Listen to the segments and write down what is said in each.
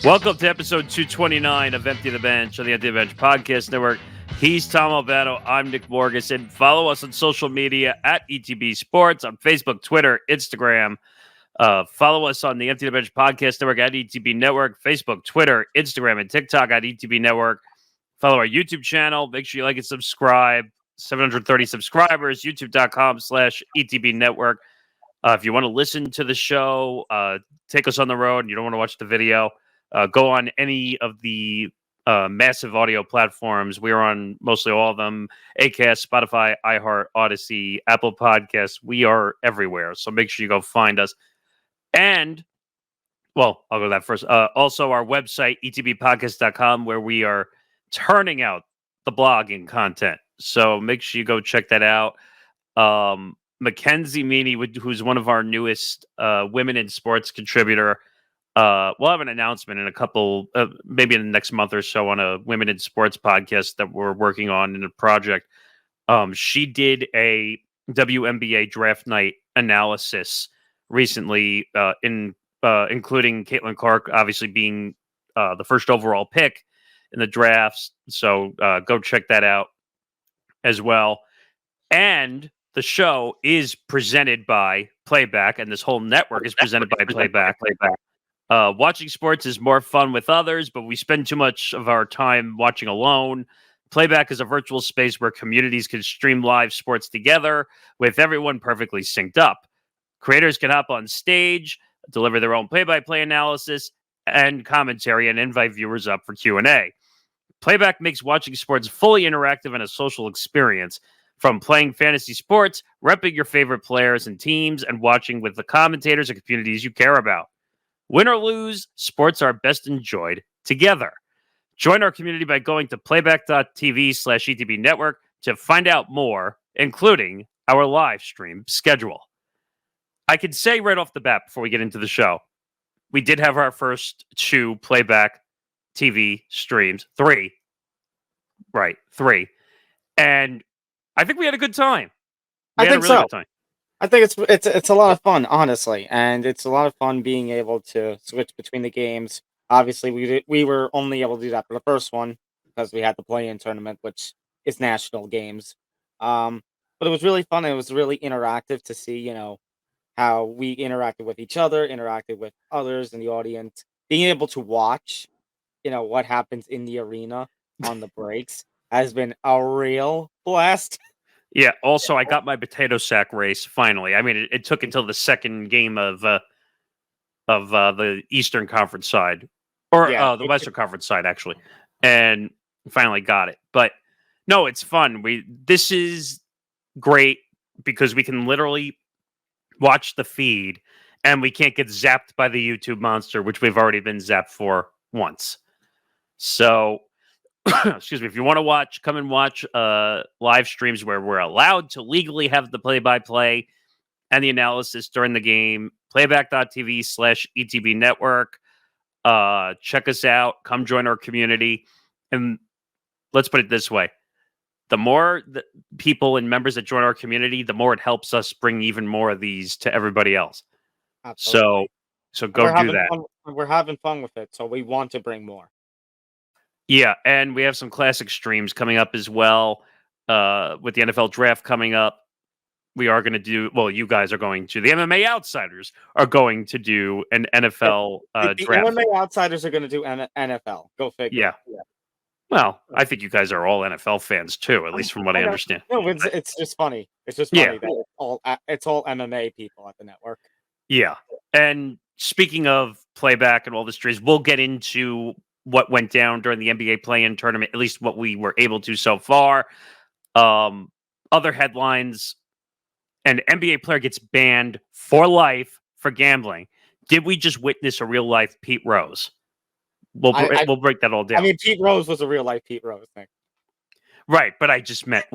Welcome to episode 229 of Empty the Bench on the Empty the Bench Podcast Network. He's Tom Albano. I'm Nick Morgasen. Follow us on social media at ETB Sports on Facebook, Twitter, Instagram. Follow us on the Empty the Bench Podcast Network at ETB Network, Facebook, Twitter, Instagram, and TikTok at ETB Network. Follow our YouTube channel. Make sure you like and subscribe. 730 subscribers, youtube.com/ETB Network. If you want to listen to the show, take us on the road and you don't want to watch the video, go on any of the massive audio platforms. We are on mostly all of them: Acast, Spotify, iHeart, Odyssey, Apple Podcasts. We are everywhere. So make sure you go find us. And, well, I'll go to that first. Also, our website, etbpodcast.com, where we are turning out the blogging content. So make sure you go check that out. Mackenzie Meany, who's one of our newest women in sports contributor, we'll have an announcement in a couple, maybe in the next month or so, on a women in sports podcast that we're working on in a project. She did a WNBA draft night analysis recently, including Caitlin Clark, obviously being the first overall pick in the drafts. So go check that out as well. And the show is presented by Playback, and this whole network is presented by Playback. Watching sports is more fun with others, but we spend too much of our time watching alone. Playback is a virtual space where communities can stream live sports together with everyone perfectly synced up. Creators can hop on stage, deliver their own play-by-play analysis and commentary, and invite viewers up for Q&A. Playback makes watching sports fully interactive and a social experience. From playing fantasy sports, repping your favorite players and teams, and watching with the commentators and communities you care about. Win or lose, sports are best enjoyed together. Join our community by going to playback.tv/ETB Network to find out more, including our live stream schedule. I can say right off the bat before we get into the show, we did have our first 2 Playback TV streams. 3. Right, 3. And I think we had a good time. I think so. I think it's a lot of fun, honestly, and it's a lot of fun being able to switch between the games. Obviously, we were only able to do that for the first one because we had the play-in tournament, which is national games. But it was really fun. It was really interactive to see, how we interacted with each other, interacted with others in the audience, being able to watch, what happens in the arena on the breaks has been a real blast. Yeah. Also, I got my potato sack race finally. I mean, it took until the second game of the Eastern Conference side, or the Western Conference side, actually, and finally got it. But no, it's fun. This is great because we can literally watch the feed, and we can't get zapped by the YouTube monster, which we've already been zapped for once. So. Excuse me. If you want to watch, come and watch live streams where we're allowed to legally have the play-by-play and the analysis during the game. Playback.tv/ETB Network. Check us out. Come join our community. And let's put it this way. The more people and members that join our community, the more it helps us bring even more of these to everybody else. Absolutely. So go do that. We're having fun with it, so we want to bring more. Yeah, and we have some classic streams coming up as well. With the NFL draft coming up, we are going to do, you guys are going to, the MMA Outsiders are going to do an NFL the draft. The MMA Outsiders are going to do NFL. Go figure. Yeah. Well, I think you guys are all NFL fans too, at least from what I understand. No, it's just funny. It's just funny that it's all MMA people at the network. Yeah, and speaking of Playback and all the streams, we'll get into what went down during the NBA play-in tournament, at least what we were able to so far. Other headlines: an NBA player gets banned for life for gambling. Did we just witness a real-life Pete Rose? We'll break that all down. I mean, Pete Rose was a real-life Pete Rose thing. Right, but I just meant,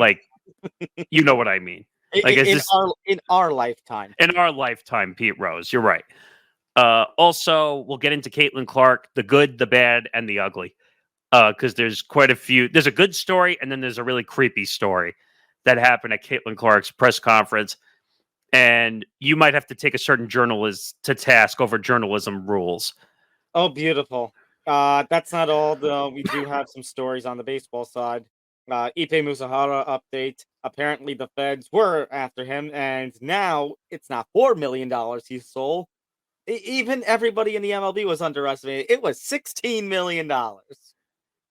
you know what I mean. In our lifetime. In our lifetime, Pete Rose. You're right. Also, we'll get into Caitlin Clark, the good, the bad, and the ugly. Because there's quite a few. There's a good story, and then there's a really creepy story that happened at Caitlin Clark's press conference. And you might have to take a certain journalist to task over journalism rules. Oh, beautiful. That's not all, though. We do have some stories on the baseball side. Ippei Mizuhara update. Apparently, the feds were after him, and now it's not $4 million he stole. Even everybody in the MLB was underestimated. It was $16 million.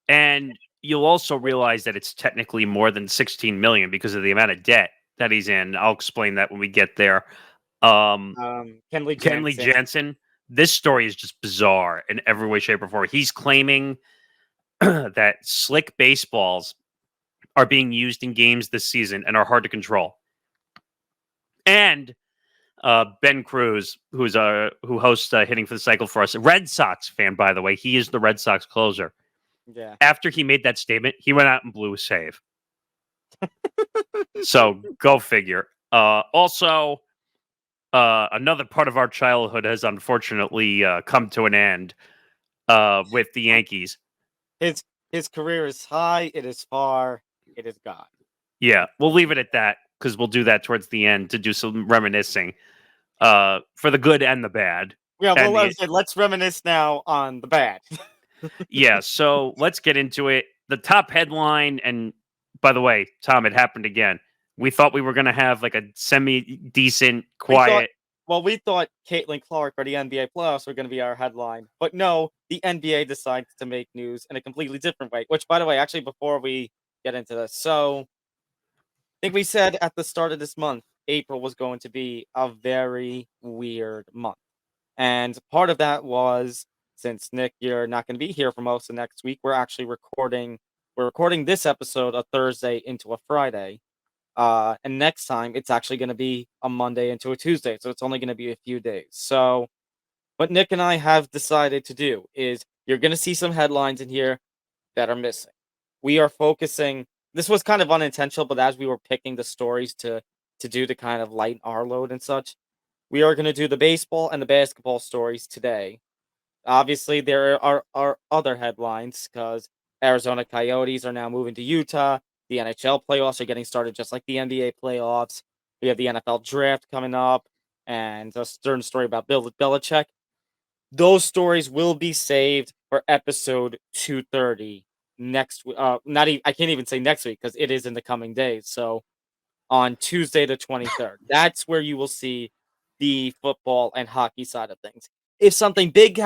And you'll also realize that it's technically more than 16 million because of the amount of debt that he's in. I'll explain that when we get there. Um, Kenley Kenley Jansen. Jansen, this story is just bizarre in every way, shape, or form. He's claiming that slick baseballs are being used in games this season and are hard to control. And Ben Cruz, who hosts Hitting for the Cycle for us, a Red Sox fan, by the way, he is the Red Sox closer. Yeah. After he made that statement, he went out and blew a save. So go figure. Also, another part of our childhood has unfortunately come to an end with the Yankees. His career is high, it is far, it is gone. Yeah, we'll leave it at that because we'll do that towards the end to do some reminiscing for the good and the bad. Yeah, well, And the, let's reminisce now on the bad. yeah, so let's get into it. The top headline, and by the way, Tom, it happened again. We thought we were going to have like a semi-decent, quiet. We thought Caitlin Clark or the NBA playoffs were going to be our headline, but no, the NBA decides to make news in a completely different way. Which, by the way, actually, before we get into this, so I think we said at the start of this month, April was going to be a very weird month, and part of that was since Nick, you're not going to be here for most of next week. We're actually recording. We're recording this episode a Thursday into a Friday. And next time it's actually going to be a Monday into a Tuesday, so it's only going to be a few days. So, what Nick and I have decided to do is you're going to see some headlines in here that are missing. We are focusing. This was kind of unintentional, but as we were picking the stories to do to kind of lighten our load and such, we are going to do the baseball and the basketball stories today. Obviously, there are other headlines because Arizona Coyotes are now moving to Utah. The NHL playoffs are getting started just like the NBA playoffs. We have the NFL draft coming up and a certain story about Bill Belichick. Those stories will be saved for episode 230 next week. Not even, I can't even say next week because it is in the coming days. So on Tuesday the 23rd, that's where you will see the football and hockey side of things. If something big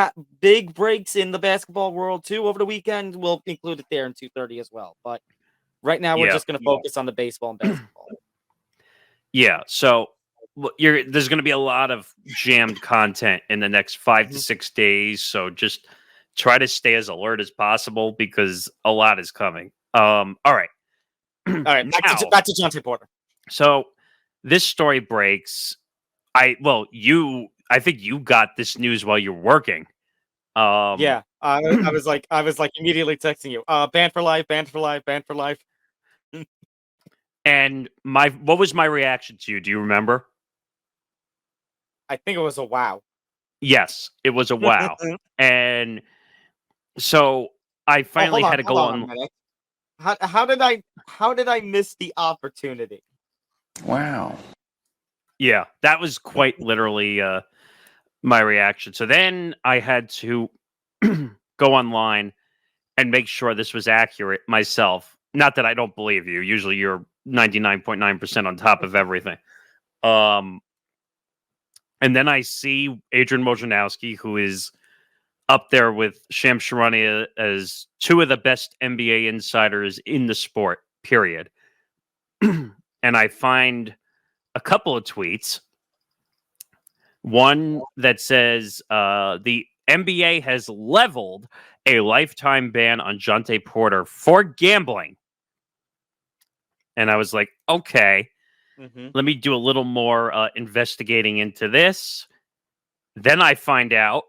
breaks in the basketball world too over the weekend, we'll include it there in 230 as well. But right now, we're just going to focus on the baseball and basketball. Yeah, so there's going to be a lot of jammed content in the next 5 to 6 days. So just try to stay as alert as possible because a lot is coming. All right. All right, now, back to Jontay Porter. So this story breaks. I think you got this news while you're working. Yeah, I was like immediately texting you. Banned for life, banned for life, banned for life. And what was my reaction to you? Do you remember? I think it was a wow. Yes, it was a wow. And so I finally had to go on. How did I miss the opportunity? Wow. Yeah, that was quite literally my reaction. So then I had to go online and make sure this was accurate myself. Not that I don't believe you. Usually you're 99.9% on top of everything. And then I see Adrian Wojnarowski, who is up there with Shams Charania as two of the best NBA insiders in the sport, period. And I find a couple of tweets. One that says the NBA has leveled a lifetime ban on Jontay Porter for gambling. And I was like, okay, let me do a little more investigating into this. Then I find out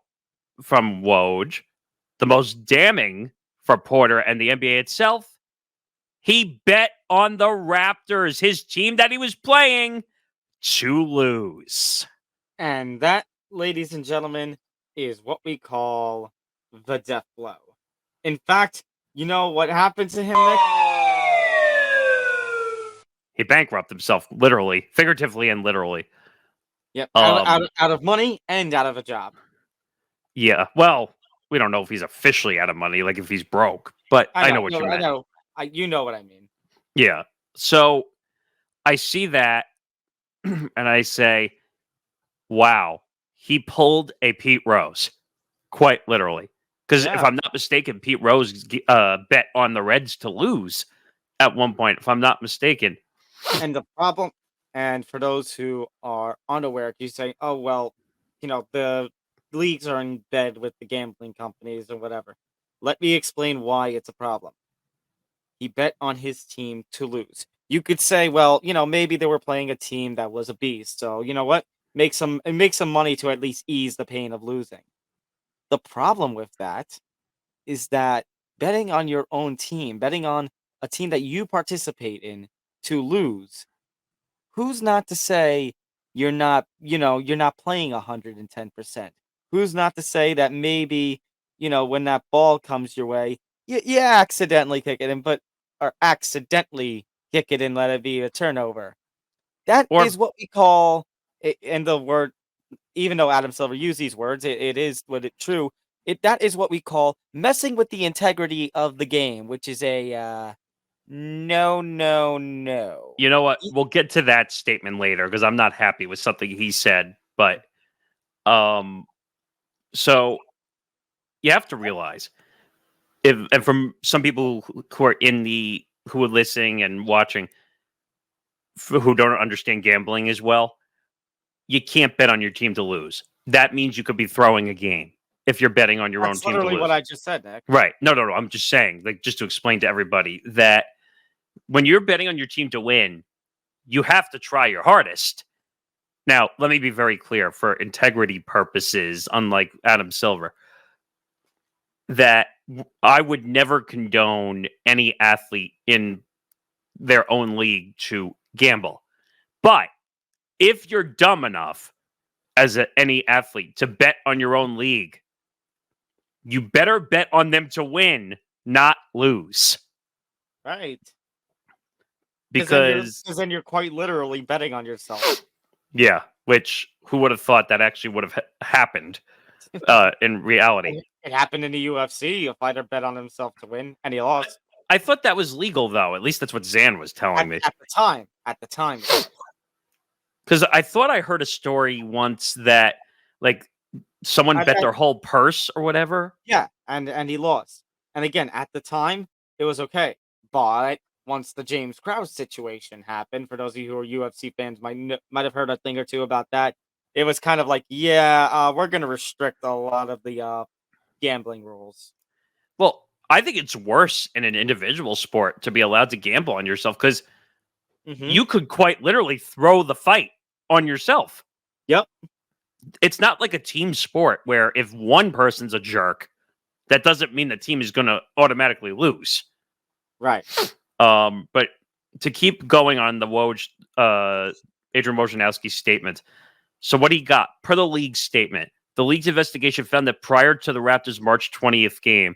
from Woj, the most damning for Porter and the NBA itself, he bet on the Raptors, his team that he was playing, to lose. And that, ladies and gentlemen, is what we call the death blow. In fact, you know what happened to him, Nick? He bankrupted himself, literally, figuratively, and literally. Yep, out of money and out of a job. Yeah, well, we don't know if he's officially out of money, like if he's broke, but I know what you I meant. know. You know what I mean. Yeah. So I see that and I say, wow, he pulled a Pete Rose, quite literally. Because if Yeah. I'm not mistaken, Pete Rose bet on the Reds to lose at one point, if I'm not mistaken. And the problem, and for those who are unaware, you say, "Oh well, the leagues are in bed with the gambling companies or whatever." Let me explain why it's a problem. He bet on his team to lose. You could say, well, maybe they were playing a team that was a beast, so you know what? Make some money to at least ease the pain of losing. The problem with that is that betting on your own team, betting on a team that you participate in to lose, who's not to say you're not playing 110%? Who's not to say that maybe, when that ball comes your way, you accidentally kick it in, or accidentally kick it and let it be a turnover. That Or is what we call, and the word, even though Adam Silver used these words, it is what it true. That is what we call messing with the integrity of the game, which is a no, no, no. you know what? We'll get to that statement later because I'm not happy with something he said. But um, so you have to realize, if and from some people who are who are listening and watching, who don't understand gambling as well, you can't bet on your team to lose. That means you could be throwing a game if you're betting on your own That's team to literally what lose. I just said, Nick. Right? No, no, no. I'm just saying, like, just to explain to everybody that when you're betting on your team to win, you have to try your hardest. Now, let me be very clear for integrity purposes, unlike Adam Silver, that I would never condone any athlete in their own league to gamble. But if you're dumb enough as any athlete to bet on your own league, you better bet on them to win, not lose. Right. Because, Because then you're quite literally betting on yourself. yeah, which who would have thought that actually would have happened in reality? It happened in the UFC. A fighter bet on himself to win, and he lost. I thought that was legal, though. At least that's what Zan was telling me. At the time. At the time. Because I thought I heard a story once that, like, someone bet And their whole purse or whatever. yeah, and he lost. And again, at the time, it was okay. But once the James Krause situation happened, for those of you who are UFC fans, might have heard a thing or two about that. It was kind of like, yeah, we're going to restrict a lot of the gambling rules. Well, I think it's worse in an individual sport to be allowed to gamble on yourself because Mm-hmm. you could quite literally throw the fight on yourself. Yep. It's not like a team sport where if one person's a jerk, that doesn't mean the team is going to automatically lose. Right. But to keep going on the Woj, Adrian Wojnarowski's statement. So what he got per the league's statement, the league's investigation found that prior to the Raptors' March 20th game,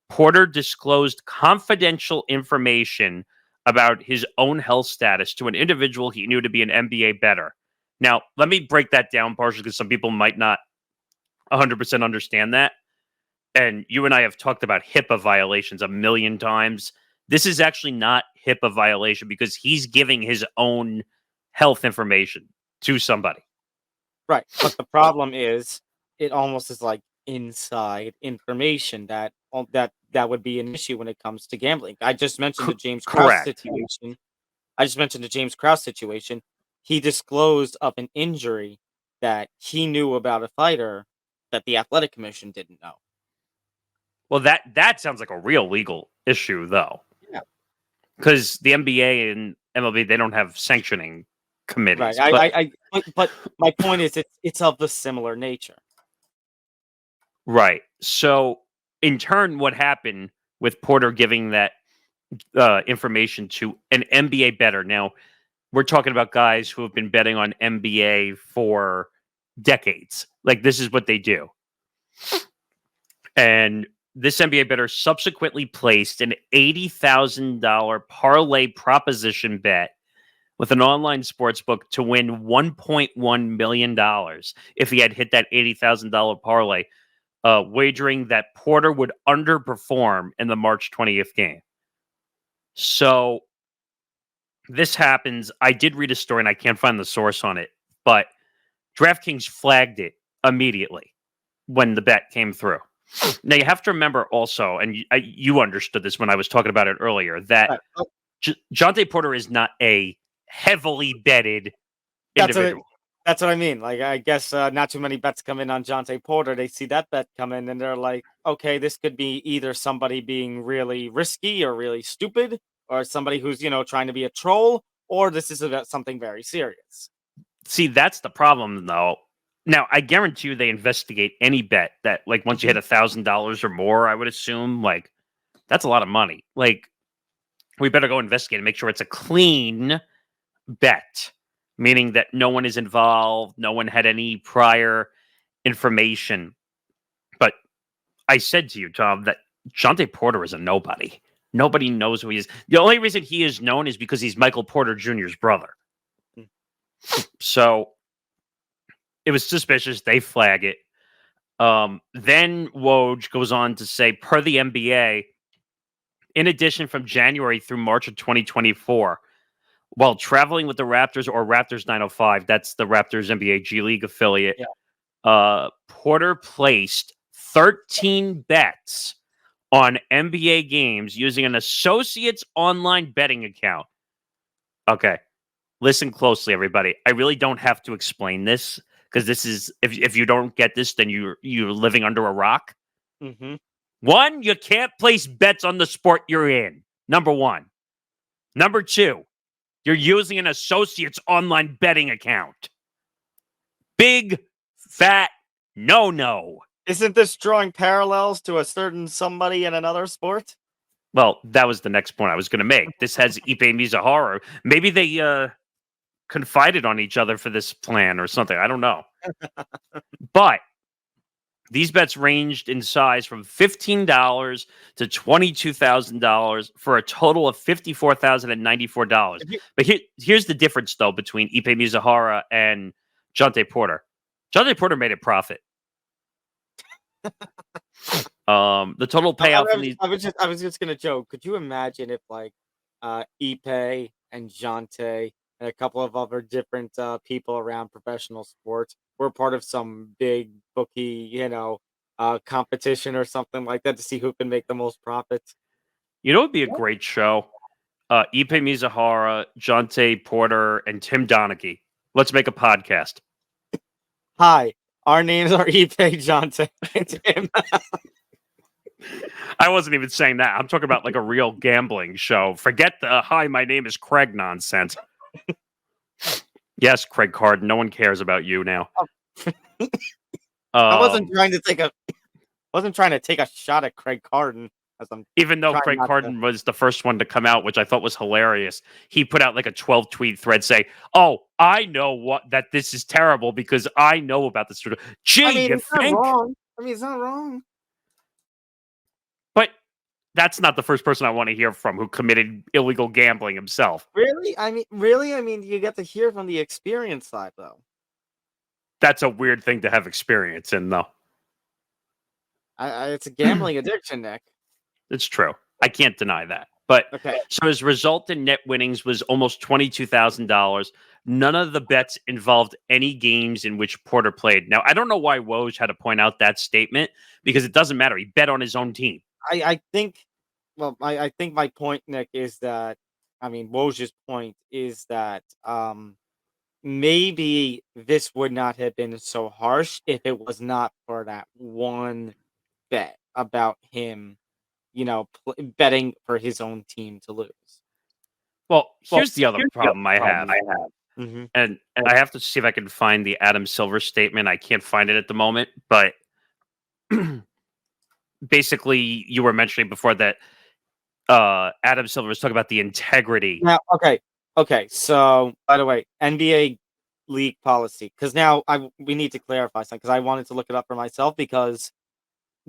Porter disclosed confidential information about his own health status to an individual he knew to be an NBA bettor. Now, let me break that down partially because some people might not 100% understand that. And you and I have talked about HIPAA violations a million times. This is actually not HIPAA violation because he's giving his own health information to somebody. Right. But the problem is, it almost is like inside information that would be an issue when it comes to gambling. I just mentioned the James Krause Correct. situation. I just mentioned the James Krause situation. He disclosed of an injury that he knew about a fighter that the athletic commission didn't know. Well, that sounds like a real legal issue, though, Yeah. because the NBA and MLB they don't have sanctioning committees. Right. But my point is, it's of the similar nature. Right. So, in turn, what happened with Porter giving that information to an NBA bettor? Now, we're talking about guys who have been betting on NBA for decades. Like, this is what they do. And this NBA bettor subsequently placed an $80,000 parlay proposition bet with an online sports book to win $1.1 million if he had hit that $80,000 parlay wagering that Porter would underperform in the March 20th game. So this happens. I did read a story, and I can't find the source on it, but DraftKings flagged it immediately when the bet came through. Now, you have to remember also, and you understood this when I was talking about it earlier, that Right. Oh, Jontay Porter is not a heavily betted that's what individual. that's what I mean. Like, I guess not too many bets come in on Jontay Porter. They see that bet come in, and they're like, okay, this could be either somebody being really risky or really stupid, or somebody who's trying to be a troll, or this is about something very serious. See, that's the problem, though. Now, I guarantee you they investigate any bet that, like, once you hit $1,000 or more, I would assume, like, that's a lot of money. Like, we better go investigate and make sure it's a clean bet, meaning that no one is involved, no one had any prior information. But I said to you, Tom, that Jontay Porter is a nobody. Nobody knows who he is. The only reason he is known is because he's Michael Porter Jr.'s brother. Mm. So it was suspicious. They flag it. Then Woj goes on to say, per the NBA, in addition, from January through March of 2024, while traveling with the Raptors or Raptors 905, that's the Raptors NBA G League affiliate, Porter placed 13 bets on NBA games using an associate's online betting account. Okay, listen closely, everybody. I really don't have to explain this because this is if you don't get this, then you're living under a rock. Mm-hmm. One, you can't place bets on the sport you're in. Number one. Number two, you're using an associate's online betting account. Big, fat, no. Isn't this drawing parallels to a certain somebody in another sport? Well, that was the next point I was going to make. This has Ippei Mizuhara. Maybe they confided on each other for this plan or something. I don't know. But these bets ranged in size from $15 to $22,000 for a total of $54,094. But here's the difference, though, between Ippei Mizuhara and Jontay Porter. Jontay Porter made a profit. The total payout from these. I was just gonna joke. Could you imagine if like Ippei and Jontay and a couple of other different people around professional sports were part of some big bookie, competition or something like that to see who can make the most profits? You know, it'd be a great show. Ippei Mizuhara, Jontay Porter, and Tim Donaghy. Let's make a podcast. Hi, our names are Ippei, Jontay, and Tim. I wasn't even saying that. I'm talking about like a real gambling show. Forget the hi, my name is Craig nonsense. Yes, Craig Carden. No one cares about you now. I wasn't trying to take a shot at Craig Carden. Even though Craig Carden was the first one to come out, which I thought was hilarious. He put out like a 12 tweet thread saying, "Oh, I know that this is terrible because I know about this." Gee, you think? Not wrong. I mean, it's not wrong. But that's not the first person I want to hear from who committed illegal gambling himself. Really? I mean, you get to hear from the experience side, though. That's a weird thing to have experience in, though. It's a gambling addiction, Nick. It's true. I can't deny that. But okay. So his result in net winnings was almost $22,000. None of the bets involved any games in which Porter played. Now, I don't know why Woj had to point out that statement because it doesn't matter. He bet on his own team. I think my point, Nick, is that Woj's point is that maybe this would not have been so harsh if it was not for that one bet about him, betting for his own team to lose. Well, here's the other problem I have. Mm-hmm. And I have to see if I can find the Adam Silver statement. I can't find it at the moment, but basically you were mentioning before that Adam Silver was talking about the integrity. Now, okay. So, by the way, NBA league policy, because now we need to clarify something, because I wanted to look it up for myself, because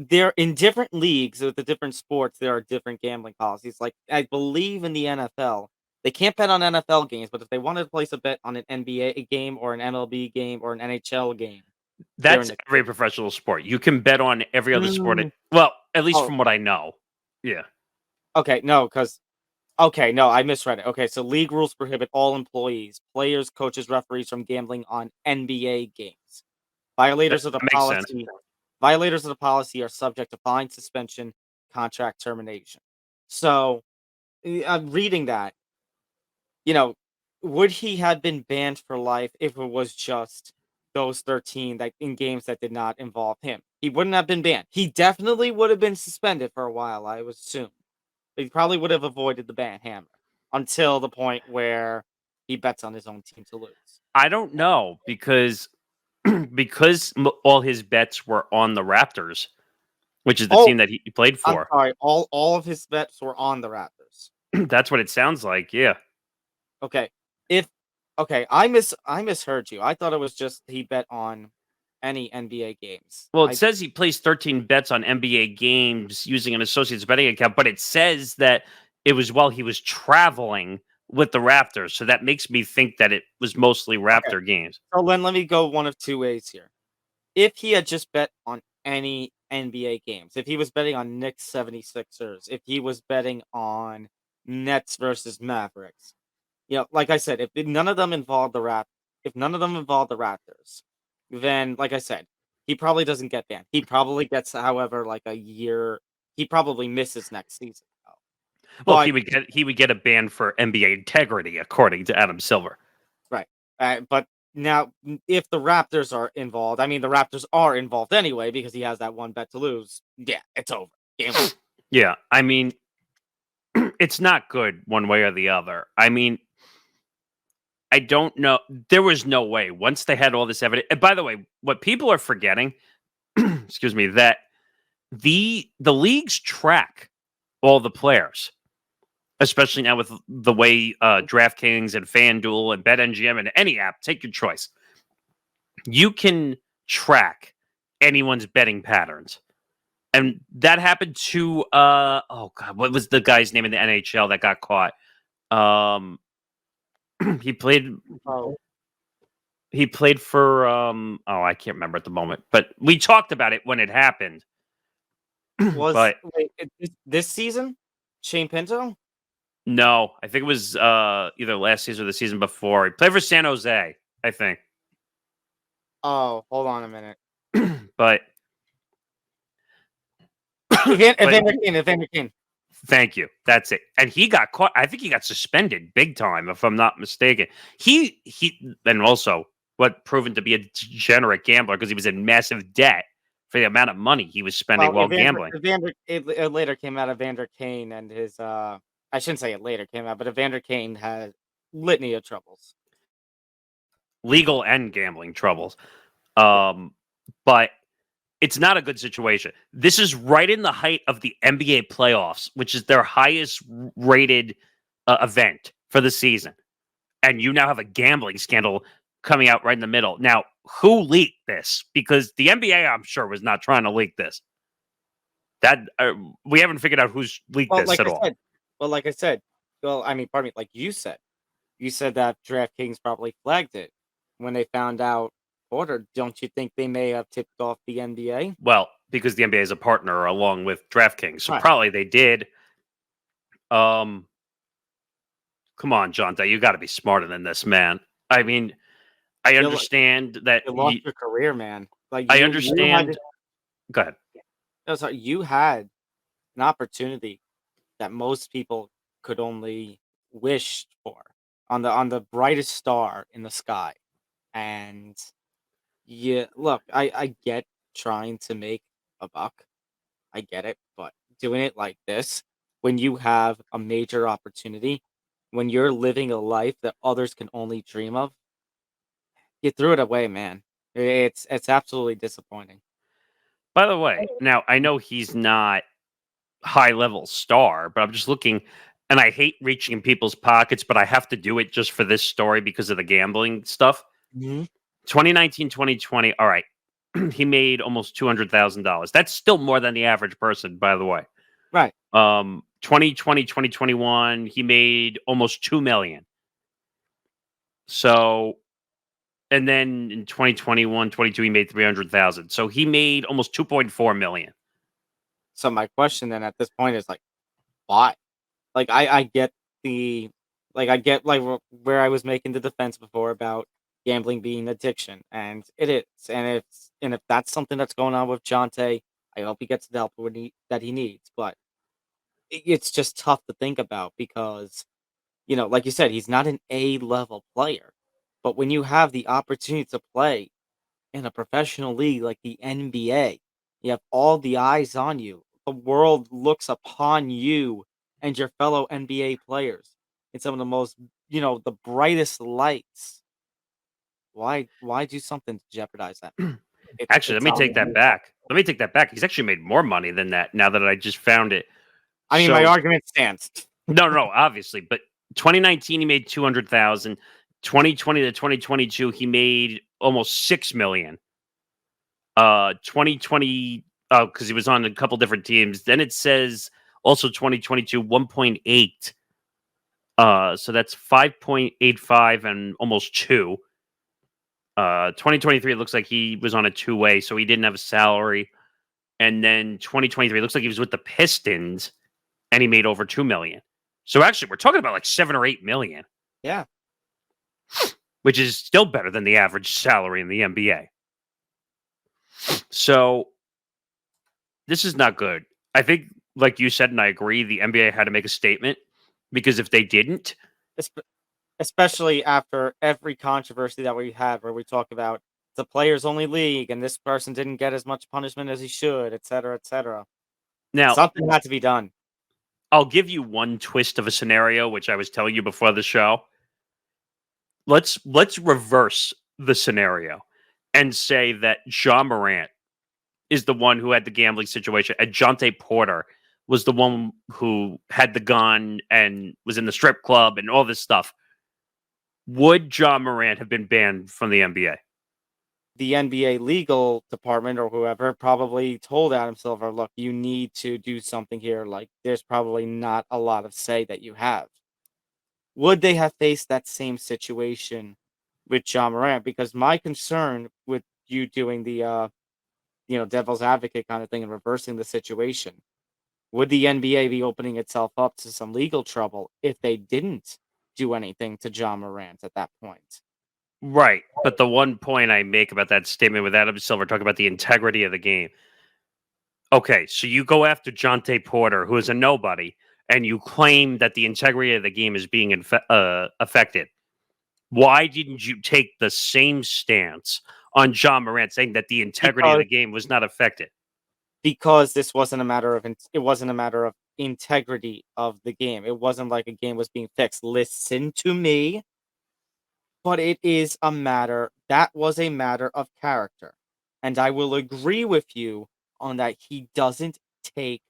they're in different leagues with the different sports. There are different gambling policies. Like, I believe in the NFL, they can't bet on NFL games, but if they wanted to place a bet on an NBA game or an MLB game or an NHL game, That's every professional sport. You can bet on every other sport. Well, at least from what I know. Yeah. Okay, no, I misread it. Okay, so league rules prohibit all employees, players, coaches, referees from gambling on NBA games. Violators of the That makes sense. violators of the policy are subject to fine, suspension, contract termination. So, I'm reading that, you know, would he have been banned for life if it was just those 13 that in games that did not involve him? He wouldn't have been banned. He definitely would have been suspended for a while, I would assume. He probably would have avoided the ban hammer until the point where he bets on his own team to lose. I don't know because all his bets were on the Raptors, which is the team that he played I'm for. sorry. All of his bets were on the Raptors. That's what it sounds like. Yeah. Okay. If I misheard you. I thought it was just he bet on any NBA games. Well, it says he placed 13 bets on NBA games using an associate's betting account, but it says that it was while he was traveling with the Raptors. So that makes me think that it was mostly Raptor games. So then let me go one of two ways here. If he had just bet on any NBA games, if he was betting on Knicks 76ers, if he was betting on Nets versus Mavericks, like I said, if none of them involved if none of them involved the Raptors, then like I said, he probably doesn't get banned. He probably gets, however, like a year. He probably misses next season. Well, But he would get a ban for NBA integrity, according to Adam Silver. right, but now if the Raptors are involved, I mean the Raptors are involved anyway because he has that one bet to lose. Yeah, it's over. Game over. Yeah, I mean, it's not good one way or the other. I mean, I don't know. There was no way once they had all this evidence. And by the way, what people are forgetting, excuse me, that the leagues track all the players, especially now with the way DraftKings and FanDuel and BetMGM and any app, take your choice. You can track anyone's betting patterns. And that happened to oh god, what was the guy's name in the NHL that got caught? He played he played for oh, I can't remember at the moment, but we talked about it when it happened. But this season? Shane Pinto? no, I think it was either last season or the season before. He played for San Jose, I think. Oh, hold on a minute. But Evander Kane. Thank you. That's it. And he got caught. I think he got suspended big time, if I'm not mistaken. He and also what proven to be a degenerate gambler because he was in massive debt for the amount of money he was spending while gambling. It later came out of Evander Kane and his I shouldn't say it later came out, but Evander Kane had litany of troubles. Legal and gambling troubles. But it's not a good situation. This is right in the height of the NBA playoffs, which is their highest rated event for the season. And you now have a gambling scandal coming out right in the middle. Now, who leaked this? Because the NBA, I'm sure, was not trying to leak this. That we haven't figured out who's leaked this at all. Like I said, pardon me, like you said that DraftKings probably flagged it when they found out Porter. Don't you think they may have tipped off the NBA? Well, because the NBA is a partner along with DraftKings, so probably they did. Come on, Jontay, you got to be smarter than this, man. I mean, I understand that you lost your career, man. I understand. Go ahead. No, sorry, you had an opportunity that most people could only wish for on the brightest star in the sky, and yeah, look, I get trying to make a buck, I get it, but doing it like this when you have a major opportunity, when you're living a life that others can only dream of, you threw it away, man. It's absolutely disappointing. By the way, now I know he's not high level star, but I'm just looking and I hate reaching in people's pockets, but I have to do it just for this story because of the gambling stuff. 2019, 2020. All right. He made almost $200,000. That's still more than the average person, by the way. Right. 2020, 2021, he made almost 2 million. So And then in 2021, 22, he made 300,000. So he made almost 2.4 million. So my question then at this point is like, why? Like I get the I get where I was making the defense before about gambling being addiction, and it is. And if that's something that's going on with Jontay, I hope he gets the help that he needs. But it's just tough to think about because like you said, he's not an A level player. But when you have the opportunity to play in a professional league like the NBA, you have all the eyes on you. The world looks upon you and your fellow NBA players in some of the most, the brightest lights. Why do something to jeopardize that? Actually, let It's me take that obvious. back. Let me take that back. He's actually made more money than that now that I just found it. I mean, my So argument stands. no, obviously, but 2019 he made 200,000. 2020 to 2022 he made almost 6 million. 2020 because he was on a couple different teams. Then it says also 2022 1.8. So that's 5.85 and almost 2. 2023 it looks like he was on a two-way, so he didn't have a salary. And then 2023 it looks like he was with the Pistons and he made over 2 million. So actually we're talking about like 7 or 8 million, Yeah. which is still better than the average salary in the NBA. So this is not good. I think, like you said, and I agree, the NBA had to make a statement because if they didn't, Espe- Especially after every controversy that we had where we talk about the players only league and this person didn't get as much punishment as he should, et cetera, et cetera. now Something had to be done. I'll give you one twist of a scenario, which I was telling you before the show. Let's reverse the scenario and say that John Morant is the one who had the gambling situation, and Jontay Porter was the one who had the gun and was in the strip club and all this stuff. Would John Morant have been banned from the NBA? The NBA legal department or whoever probably told Adam Silver, look, you need to do something here. Like, there's probably not a lot of say that you have. Would they have faced that same situation with John Morant? Because my concern with you doing the, devil's advocate kind of thing and reversing the situation, would the NBA be opening itself up to some legal trouble if they didn't do anything to John Morant at that point? Right. But the one point I make about that statement with Adam Silver, talking about the integrity of the game. Okay, so you go after Jontay Porter, who is a nobody, and you claim that the integrity of the game is being affected. Why didn't you take the same stance on John Morant, saying that the integrity of Because the game was not affected? this wasn't a matter of it wasn't a matter of integrity of the game. It wasn't like a game was being fixed. Listen to me, but it is a matter that was a matter of character. And I will agree with you on that he doesn't take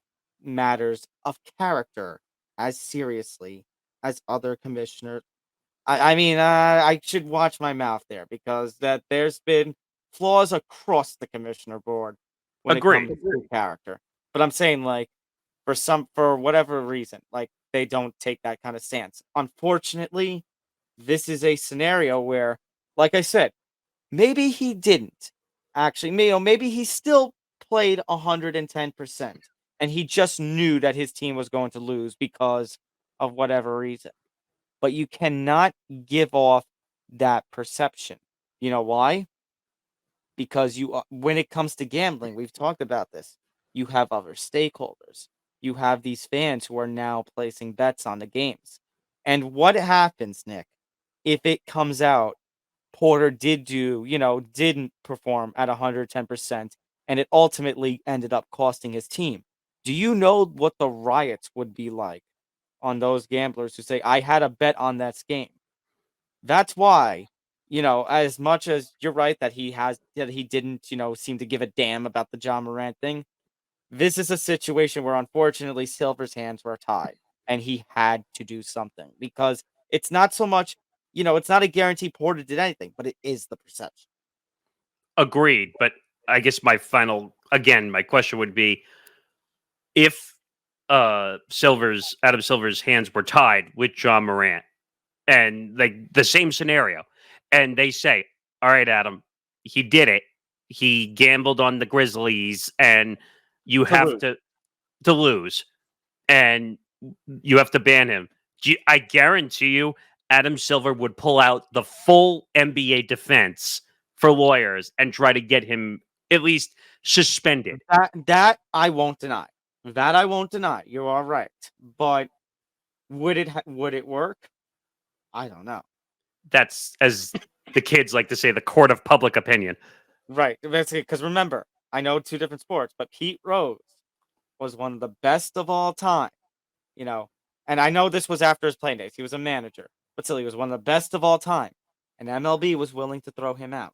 matters of character as seriously as other commissioners. I should watch my mouth there because that there's been flaws across the commissioner board when it Agreed. comes to character. But I'm saying like for whatever reason, like they don't take that kind of stance. Unfortunately, this is a scenario where, like I said, maybe he didn't actually. Maybe he still played 110%, and he just knew that his team was going to lose because of whatever reason. But you cannot give off that perception. You know why? Because when it comes to gambling, we've talked about this. You have other stakeholders. You have these fans who are now placing bets on the games. And what happens, Nick, if it comes out Porter didn't perform at 110% and it ultimately ended up costing his team? Do you know what the riots would be like on those gamblers who say, I had a bet on this game? That's why, as much as you're right that he didn't, seem to give a damn about the John Morant thing, this is a situation where unfortunately Silver's hands were tied and he had to do something because it's not so much, it's not a guarantee Porter did anything, but it is the perception. Agreed. But I guess my question would be if Adam Silver's hands were tied with John Morant and like the same scenario, and they say, all right, Adam, he did it. He gambled on the Grizzlies, and you have lose. to lose, and you have to ban him. I guarantee you, Adam Silver would pull out the full NBA defense for lawyers and try to get him at least suspended. That I won't deny. That I won't deny. You are right. But would it work? I don't know. That's, as the kids like to say, the court of public opinion. Right. Because remember, I know two different sports, but Pete Rose was one of the best of all time. You know, and I know this was after his playing days. He was a manager, but still, he was one of the best of all time. And MLB was willing to throw him out.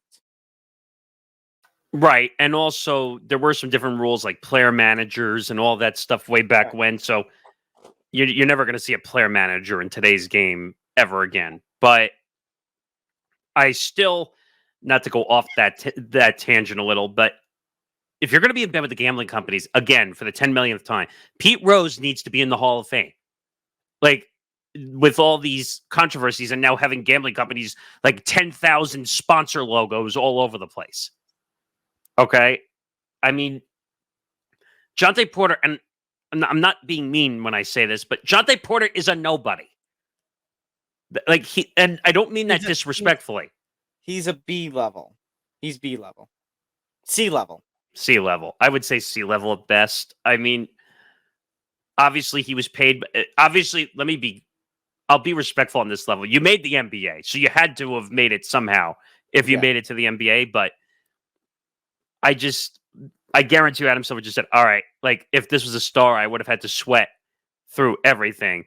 Right. And also, there were some different rules like player managers and all that stuff way back when. So you're never going to see a player manager in today's game ever again. But I still, not to go off that tangent a little, but if you're going to be in bed with the gambling companies again for the 10 millionth time, Pete Rose needs to be in the Hall of Fame. Like, with all these controversies and now having gambling companies like 10,000 sponsor logos all over the place. Okay. I mean, Jontay Porter, and I'm not being mean when I say this, but Jontay Porter is a nobody. Like, and I don't mean that disrespectfully. He's a B level. He's B level. C level. C level. I would say C level at best. I mean, obviously he was paid. Obviously, I'll be respectful on this level. You made the NBA, so you had to have made it somehow if you made it to the NBA. But I guarantee you, Adam Silver just said, all right, like, if this was a star, I would have had to sweat through everything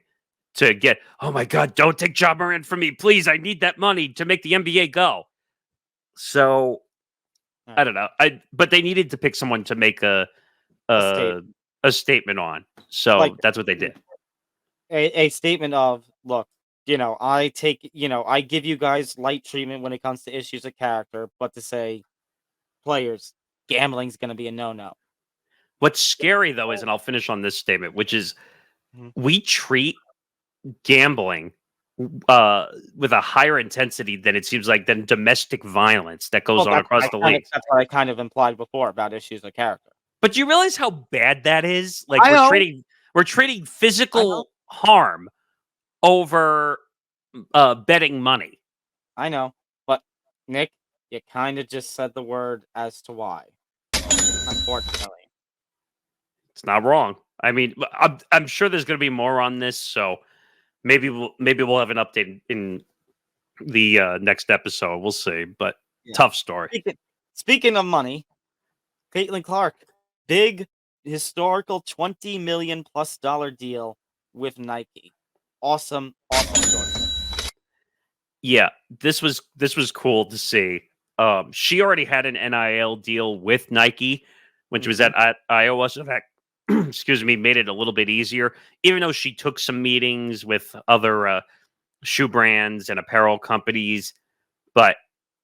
to get, oh my God, don't take Ja Morant from me. Please, I need that money to make the NBA go. So, I don't know. But they needed to pick someone to make a statement on. So, like, that's what they did. A statement of, look, I give you guys light treatment when it comes to issues of character, but to say, players, gambling's going to be a no-no. What's scary, though, is, and I'll finish on this statement, which is we treat gambling with a higher intensity than it seems like than domestic violence that goes on across the league. That's what I kind of implied before about issues of character. But do you realize how bad that is? Like, we're trading physical harm over betting money. I know, but Nick, you kind of just said the word as to why. Unfortunately, it's not wrong. I mean, I'm sure there's going to be more on this, so maybe we'll have an update in the next episode. We'll see, but tough story. Speaking of money, Caitlin Clark, big historical $20 million+ deal with Nike. Awesome story. Yeah, this was cool to see. She already had an NIL deal with Nike when she was at Iowa, so that excuse me, made it a little bit easier. Even though she took some meetings with other shoe brands and apparel companies, but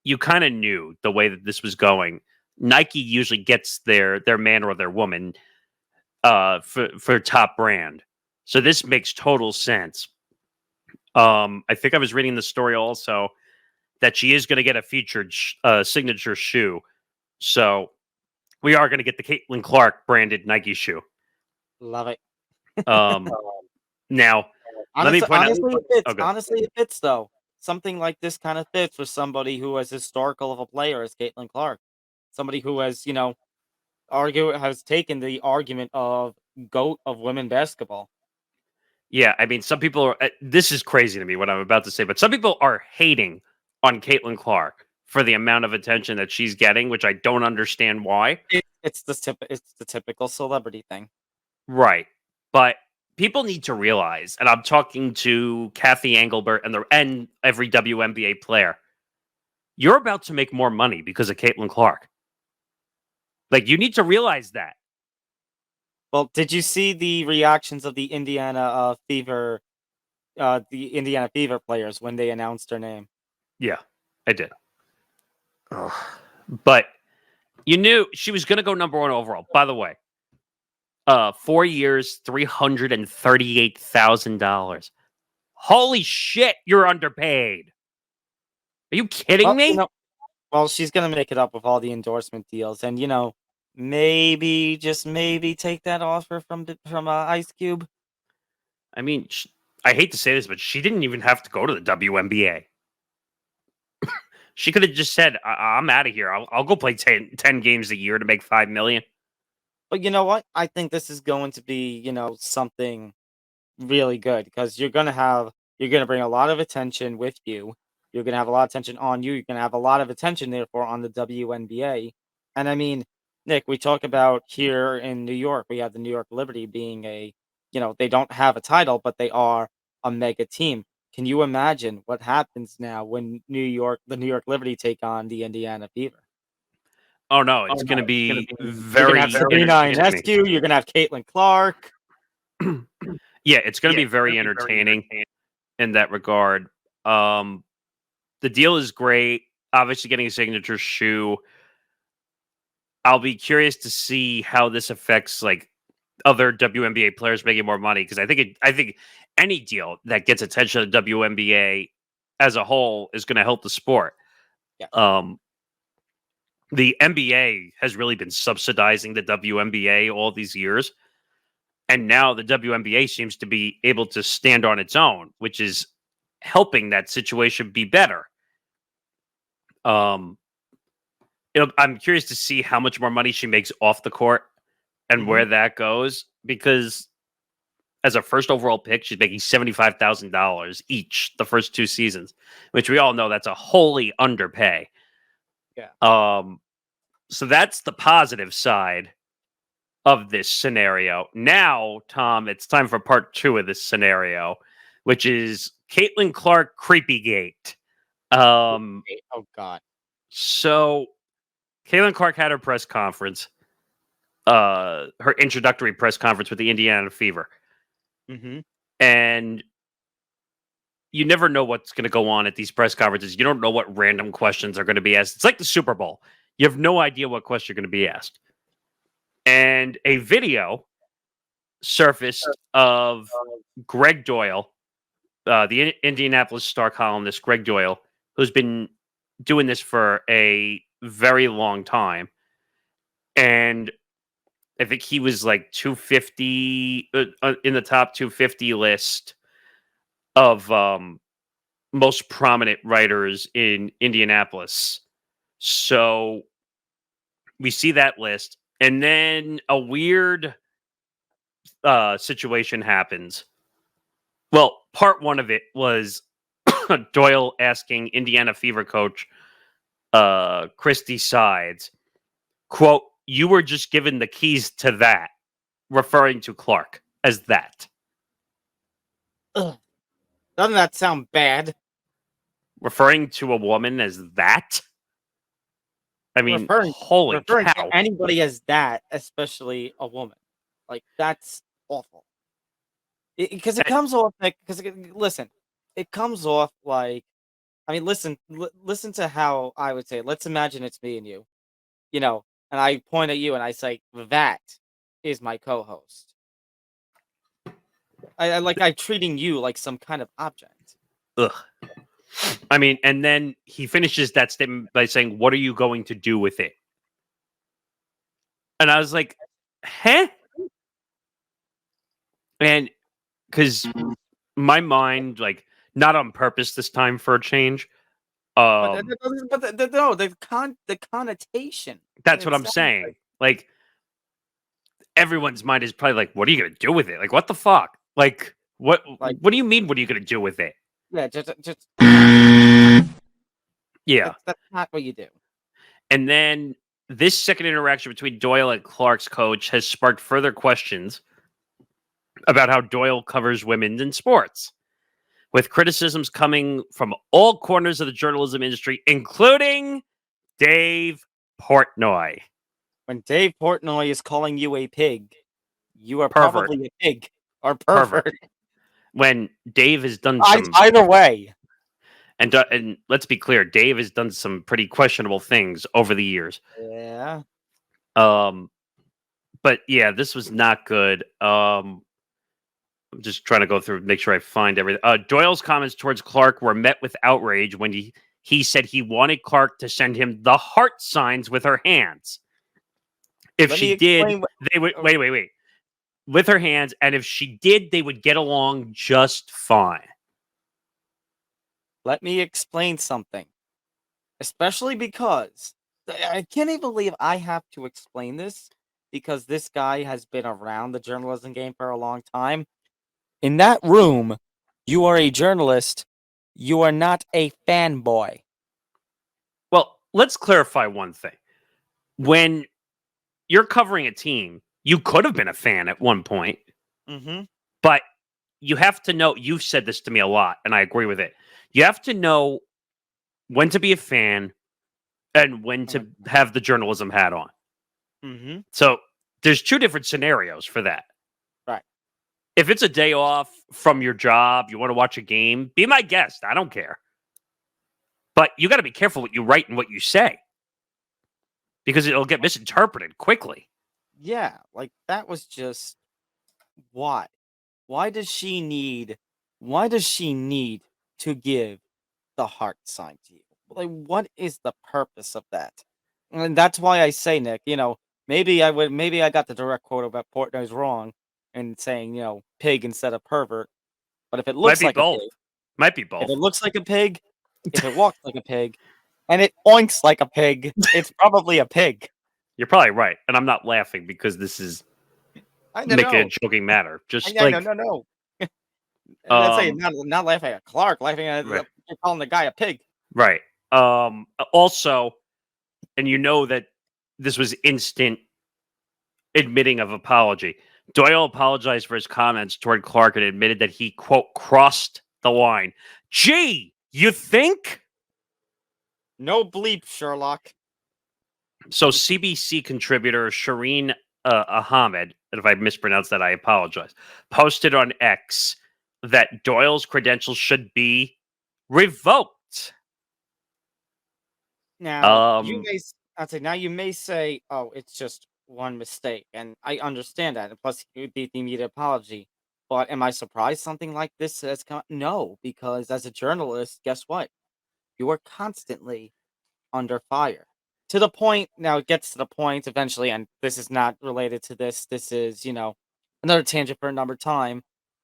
you kind of knew the way that this was going. Nike usually gets their man or their woman for top brand, so this makes total sense. I think I was reading the story also that she is going to get a featured signature shoe, so we are going to get the Caitlin Clark branded Nike shoe. Love it. Now, let me point out. Honestly, it fits though. Something like this kind of fits with somebody who is historical of a player as Caitlin Clark. Somebody who has, has taken the argument of GOAT of women basketball. Yeah, I mean, some people are. This is crazy to me what I'm about to say, but some people are hating on Caitlin Clark for the amount of attention that she's getting, which I don't understand why. It's the typical celebrity thing. Right. But people need to realize, and I'm talking to Kathy Engelbert and every WNBA player, you're about to make more money because of Caitlin Clark. Like, you need to realize that. Well, did you see the reactions of the Indiana Fever players when they announced her name? Yeah, I did. But you knew she was going to go number 1 overall. By the way, 4 years, $338,000. Holy shit, you're underpaid. Are you kidding me? Well, she's gonna make it up with all the endorsement deals, and maybe just maybe take that offer from Ice Cube. I mean, I hate to say this, but she didn't even have to go to the WNBA. She could have just said, "I'm out of here. I'll go play 10 games a year to make $5 million." But you know what? I think this is going to be something really good because you're gonna bring a lot of attention with you. You're gonna have a lot of attention on you. You're gonna have a lot of attention therefore on the WNBA. And I mean, Nick, we talk about here in New York, we have the New York Liberty being they don't have a title, but they are a mega team. Can you imagine what happens now when the New York Liberty take on the Indiana Fever? Oh no, Oh it's going no, to it's gonna be be you're gonna have very Sabrina entertaining. Ionescu, you're gonna have Caitlin Clark. Yeah, it's going to Yeah, be it's very gonna be very entertaining entertaining. in that regard. The deal is great. Obviously, getting a signature shoe. I'll be curious to see how this affects like other WNBA players making more money because I think any deal that gets attention to the WNBA as a whole is going to help the sport. Yeah. The NBA has really been subsidizing the WNBA all these years, and now the WNBA seems to be able to stand on its own, which is helping that situation be better. Um, I'm curious to see how much more money she makes off the court and Mhm. where that goes because as a first overall pick, she's making $75,000 each the first 2 seasons, which we all know that's a wholly underpay. Yeah. So that's the positive side of this scenario. Now, Tom, it's time for part 2 of this scenario, which is Caitlin Clark Creepygate. Oh god. So Caitlin Clark had her press conference, her introductory press conference with the Indiana Fever, Mhm. and you never know what's going to go on at these press conferences. You don't know what random questions are going to be asked. It's like the Super Bowl. You have no idea what question you're going to be asked. And a video surfaced of Greg Doyle, the Indianapolis Star columnist Greg Doyle, who's been doing this for a very long time. And I think he was like 250 in the top 250 list of most prominent writers in Indianapolis. So we see that list, and then a weird situation happens. Well, part one of it was Doyle asking Indiana Fever coach Christy Sides, quote, "You were just given the keys to that," referring to Clark as that. Ugh. Doesn't that sound bad? Referring to a woman as that? I mean, Referring holy referring to cow. anybody as that, especially a woman. Like, that's awful. Because it Eh, comes off like, because listen, it comes off like, I mean, listen to how I would say it. Let's imagine it's me and and I point at you and I say, that is my co-host. I'm treating you like some kind of object. Ugh. I mean, and then he finishes that statement by saying, "What are you going to do with it?" And I was like, "Huh?" And because my mind, like, not on purpose this time for a change. But Um, no, the connotation that's it what I'm sounds saying. like Like, everyone's mind is probably like, "What are you gonna do with it?" Like, what the fuck? Like, what? like What do you mean? What are you gonna do with it? yeah, just no. Yeah. That's not what you do. And then this second interaction between Doyle and Clark's coach has sparked further questions about how Doyle covers women in sports, with criticisms coming from all corners of the journalism industry, including Dave Portnoy. When Dave Portnoy is calling you a pig, you are Pervert. probably a pig or Pervert. pervert. When Dave has done some, Either way. and let's be clear, Dave has done some pretty questionable things over the years. Yeah. Um, but yeah, this was not good. I'm just trying to go through, make sure I find everything. Doyle's comments towards Clark were met with outrage when he he said he wanted Clark to send him the heart signs with her hands. If Let me she did, explain. they would wait. With her hands, and if she did, they would get along just fine. Let me explain something. Especially because I can't even believe I have to explain this because this guy has been around the journalism game for a long time. In that room, you are a journalist. You are not a fanboy. Well, let's clarify one thing. When you're covering a team, you could have been a fan at one point, Mm-hmm. but you have to know. You've said this to me a lot, and I agree with it. You have to know when to be a fan and when to have the journalism hat on. Mm-hmm. So there's two different scenarios for that. Right. If it's a day off from your job, you want to watch a game, be my guest. I don't care. But you got to be careful what you write and what you say because it'll get misinterpreted quickly. Yeah, like that was just why. Why does she need why does she need to give the heart sign to you? Like what is the purpose of that? And that's why I say, Nick, maybe I got the direct quote about Portnoy's wrong and saying, pig instead of pervert. But if it Might looks be like a both. pig, Might be if both. it looks like a pig, if it walks like a pig, and it oinks like a pig, it's probably a pig. You're probably right. And I'm not laughing because this is I don't making a know. joking matter. Just I know, like, no. That's saying um, not laughing at Clark, laughing at right. you're calling the guy a pig. Right. Also, and you know that this was instant admitting of apology. Doyle apologized for his comments toward Clark and admitted that he, quote, crossed the line. Gee, you think? No bleep, Sherlock. So CBC contributor Shireen Ahmed, and if I mispronounced that, I apologize, posted on X that Doyle's credentials should be revoked. Now I'd say now you may say, oh, it's just one mistake, and I understand that. And plus, it would be the immediate apology. But am I surprised something like this has come? No, because as a journalist, guess what? You are constantly under fire. To the point, now it gets to the point eventually, and this is not related to this. This is, another tangent for another time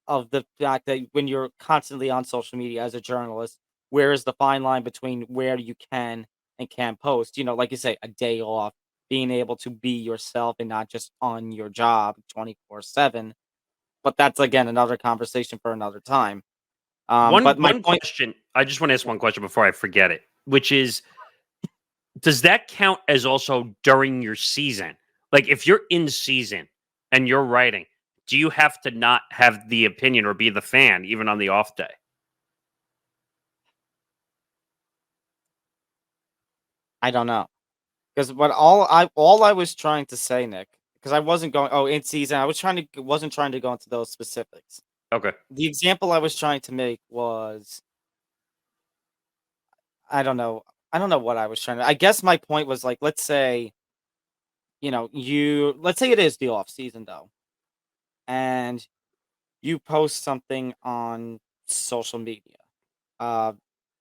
of the fact that when you're constantly on social media as a journalist, where is the fine line between where you can and can't post? Like you say, a day off, being able to be yourself and not just on your job 24/7. But that's again another conversation for another time. But my One point, question. I just want to ask one question before I forget it, which is, does that count as also during your season? Like if you're in season and you're writing, do you have to not have the opinion or be the fan even on the off day? I don't know. Because what all I was trying to say, Nick, because I wasn't going. Oh, in season, wasn't trying to go into those specifics. Okay. The example I was trying to make was, I don't know, I don't know what I was trying to. I guess my point was like, let's say, let's say it is the off season though, and you post something on social media, uh,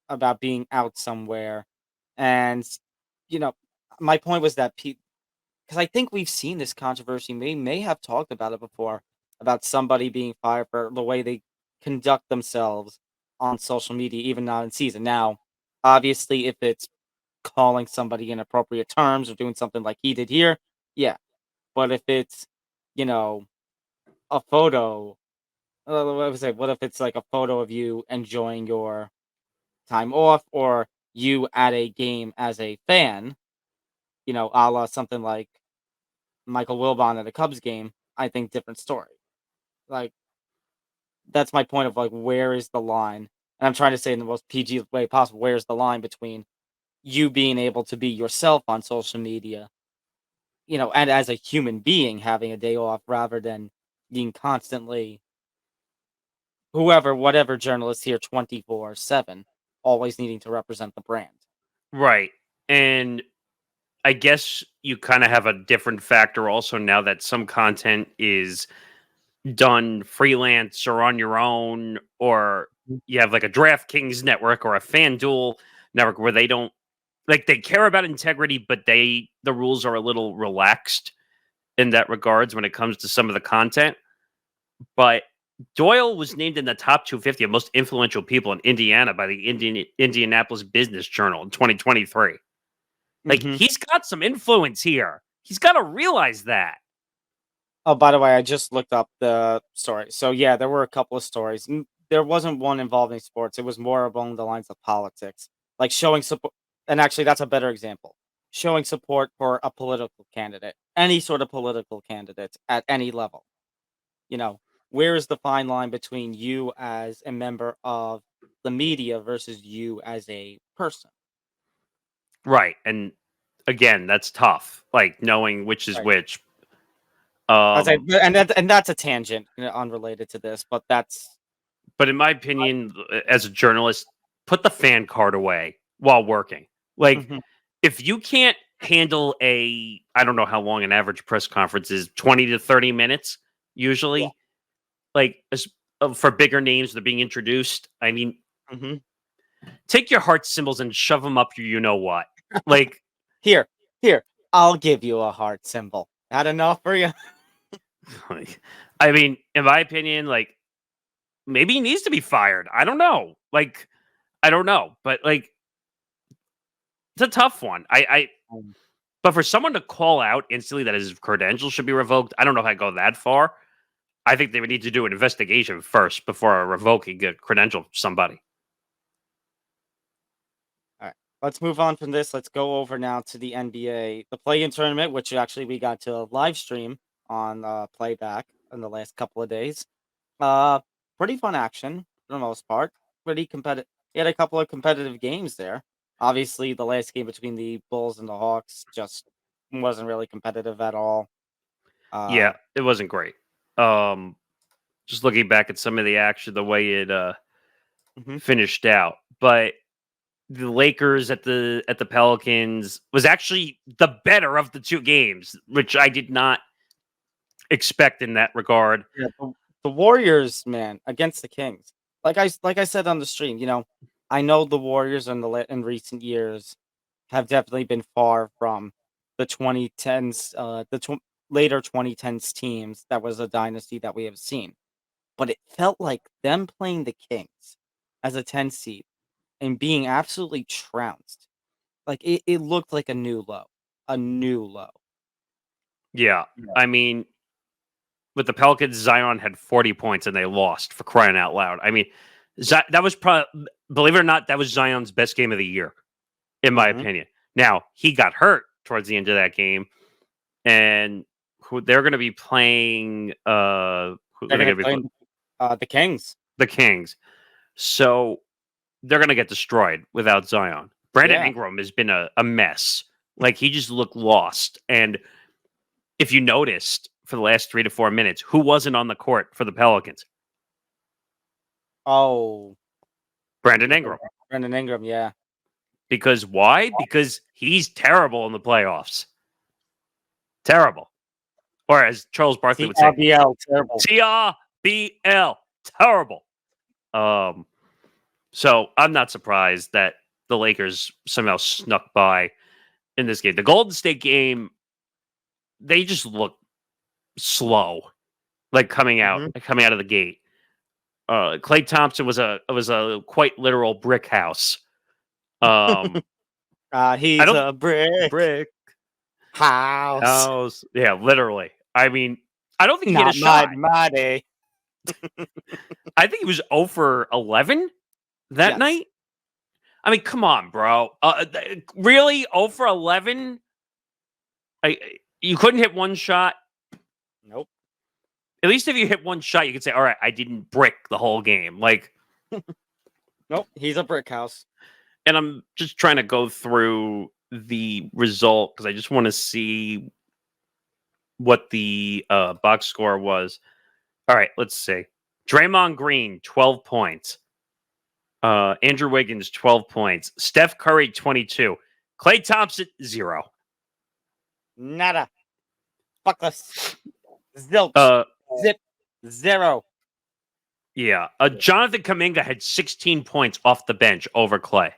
about being out somewhere, and you know, my point was that because I think we've seen this controversy. May have talked about it before about somebody being fired for the way they conduct themselves on social media, even not in season. Now, obviously, if it's calling somebody inappropriate terms or doing something like he did here, yeah. But if it's, you know, a photo, what if it's like a photo of you enjoying your time off or you at a game as a fan, a la something like Michael Wilbon at a Cubs game, I think different story. Like that's my point of like where is the line? And I'm trying to say in the most PG way possible, where's the line between you being able to be yourself on social media, and as a human being having a day off rather than being constantly whatever journalist here 24/7, always needing to represent the brand. Right. And I guess you kind of have a different factor also now that some content is done freelance or on your own, or you have like a DraftKings network or a FanDuel. network where they don't like they care about integrity, but the rules are a little relaxed in that regards when it comes to some of the content. But Doyle was named in the top 250 of most influential people in Indiana by the Indianapolis Business Journal in 2023. Like, he's got some influence here. He's got to realize that. Oh, by the way, I just looked up the story. So yeah, there were a couple of stories. There wasn't one involving sports. It was more along the lines of politics, like showing support. And actually, that's a better example. Showing support for a political candidate, any sort of political candidate at any level. You know, where is the fine line between you as a member of the media versus you as a person? Right. And again, that's tough. Like knowing which is Right. which. And that's a tangent, unrelated to this, but that's But in my opinion, as a journalist, put the fan card away while working. Like, Mhm. if you can't handle I don't know how long an average press conference is, 20 to 30 minutes, Yeah. usually, like, for bigger names that are being introduced. I mean, Mhm. take your heart symbols and shove them up your you know what. Like, Here, here, I'll give you a heart symbol. Not enough for you? I mean, in my opinion, like, maybe he needs to be fired. I don't know. Like, I don't know. But, like, it's a tough one. Um, But for someone to call out instantly that his credentials should be revoked, I don't know if I go that far. I think they would need to do an investigation first before revoking a credential for somebody. Alright, let's move on from this. Let's go over now to the NBA, the play-in tournament, which actually we got to live stream on Playback in the last couple of days. Uh, Pretty fun action for the most part. Pretty competitive. We had a couple of competitive games there. Obviously, the last game between the Bulls and the Hawks just wasn't really competitive at all. Yeah, Uh, it wasn't great. Um, just looking back at some of the action, the way it mhm. finished out, but the Lakers at the Pelicans was actually the better of the two games, which I did not expect in that regard. Yeah, the Warriors, man, against the Kings. Like I said on the stream, I know the Warriors in recent years have definitely been far from the 2010s, later 2010s teams that was a dynasty that we have seen. But it felt like them playing the Kings as a 10 seed and being absolutely trounced. Like it looked like a new low. Yeah, Yeah. I mean, with the Pelicans, Zion had 40 points and they lost for crying out loud. I mean, that was probably, believe it or not, that was Zion's best game of the year, in my Hmm. opinion. Now, he got hurt towards the end of that game, and they're going to be playing, who They're are they gonna going to be play playing? the Kings. The Kings. So they're going to get destroyed without Zion. Brandon Yeah. Ingram has been a mess. Like, he just looked lost. And if you noticed for the last 3 to 4 minutes, who wasn't on the court for the Pelicans? Oh, Brandon Ingram. Brandon Ingram. Yeah. Because why? Because he's terrible in the playoffs. Terrible. Or as Charles Barkley would say, TRBL, terrible. TRBL. Terrible. Um, so I'm not surprised that the Lakers somehow snuck by in this game. The Golden State game, they just look slow, like Mhm. coming out of the gate. Klay Thompson was a quite literal brick house. Um, I He's don't a brick brick house. house. Yeah, literally. I mean, I don't think he hit a Not my shot. day. I think he was 0 for 11 that Yes. night. I mean, come on, bro. Really? 0 for 11? You couldn't hit one shot? Nope. At least if you hit one shot, you could say, all right, I didn't brick the whole game. Like, Nope. He's a brick house. and I'm just trying to go through the result because I just want to see what the box score was. All right, let's see. Draymond Green, 12 points. Andrew Wiggins, 12 points. Steph Curry, 22. Klay Thompson, 0. Nada. Fuckless. Zilch. Uh, Zip. Zero. yeah. Jonathan Kuminga had 16 points off the bench over Clay.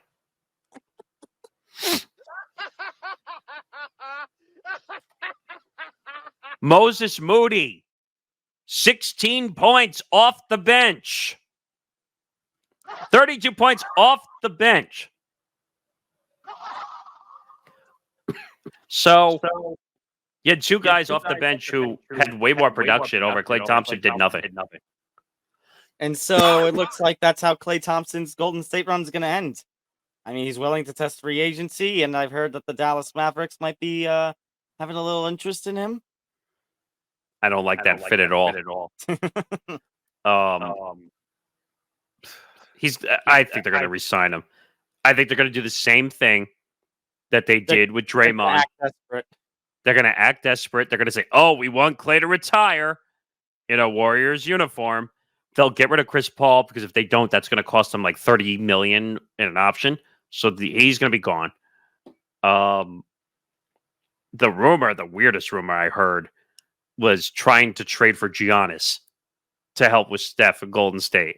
Moses Moody, 16 points off the bench. 32 points off the bench. So you had two guys off the bench who had way more production over Klay Thompson did nothing. And so it looks like that's how Klay Thompson's Golden State run is going to end. I mean, he's willing to test free agency, and I've heard that the Dallas Mavericks might be having a little interest in him. I don't like that fit at all. I think they're going to re-sign him. I think they're going to do the same thing that they did with Draymond. They're going to act desperate. They're going to say, "Oh, we want Klay to retire in a Warriors uniform." They'll get rid of Chris Paul because if they don't, that's going to cost them like $30 million in an option. So he's going to be gone. The weirdest rumor I heard was trying to trade for Giannis to help with Steph at Golden State.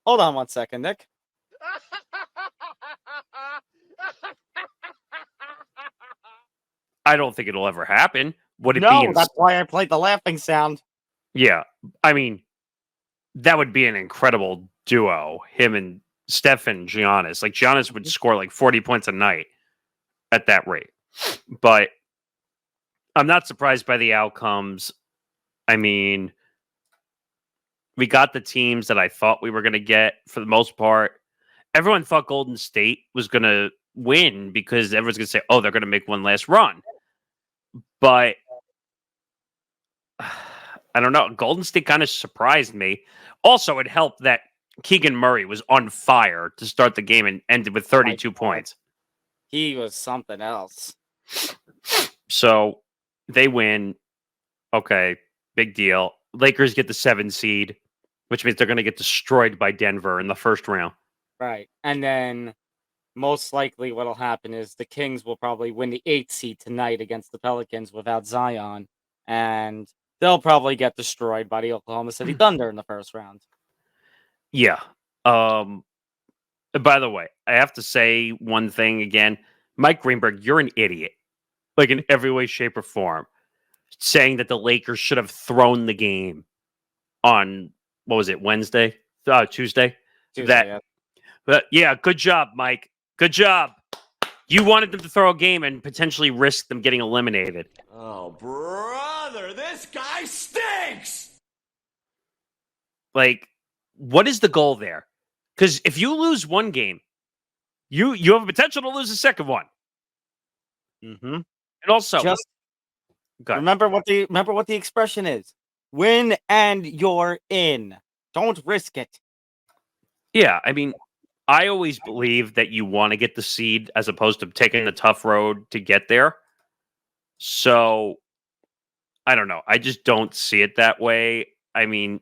Hold on 1 second, Nick. I don't think it'll ever happen. Would it be? No, that's why I played the laughing sound. Yeah, I mean, that would be an incredible duo. Him and Steph and Giannis. Like Giannis would score like 40 points a night at that rate. But I'm not surprised by the outcomes. I mean, we got the teams that I thought we were going to get for the most part. Everyone thought Golden State was going to win because everyone's going to say, "Oh, they're going to make one last run." But I don't know. Golden State kind of surprised me. Also, it helped that Keegan Murray was on fire to start the game and ended with 32 points. He was something else. So they win. Okay, big deal. Lakers get the 7 seed, which means they're going to get destroyed by Denver in the first round. Right. And then most likely what'll happen is the Kings will probably win the 8th seed tonight against the Pelicans without Zion. And they'll probably get destroyed by the Oklahoma City Thunder in the first round. Yeah. By the way, I have to say one thing again. Mike Greenberg, you're an idiot. Like in every way, shape, or form. Saying that the Lakers should have thrown the game on, what was it, Wednesday? Tuesday? But yeah, good job, Mike. Good job. You wanted them to throw a game and potentially risk them getting eliminated. Oh, brother, this guy stinks! Like, what is the goal there? Because if you lose one game, you have a potential to lose the second one. Mm-hmm. And also, just remember what the expression is: win and you're in. Don't risk it. Yeah, I mean, I always believe that you want to get the seed as opposed to taking the tough road to get there. So, I don't know. I just don't see it that way. I mean,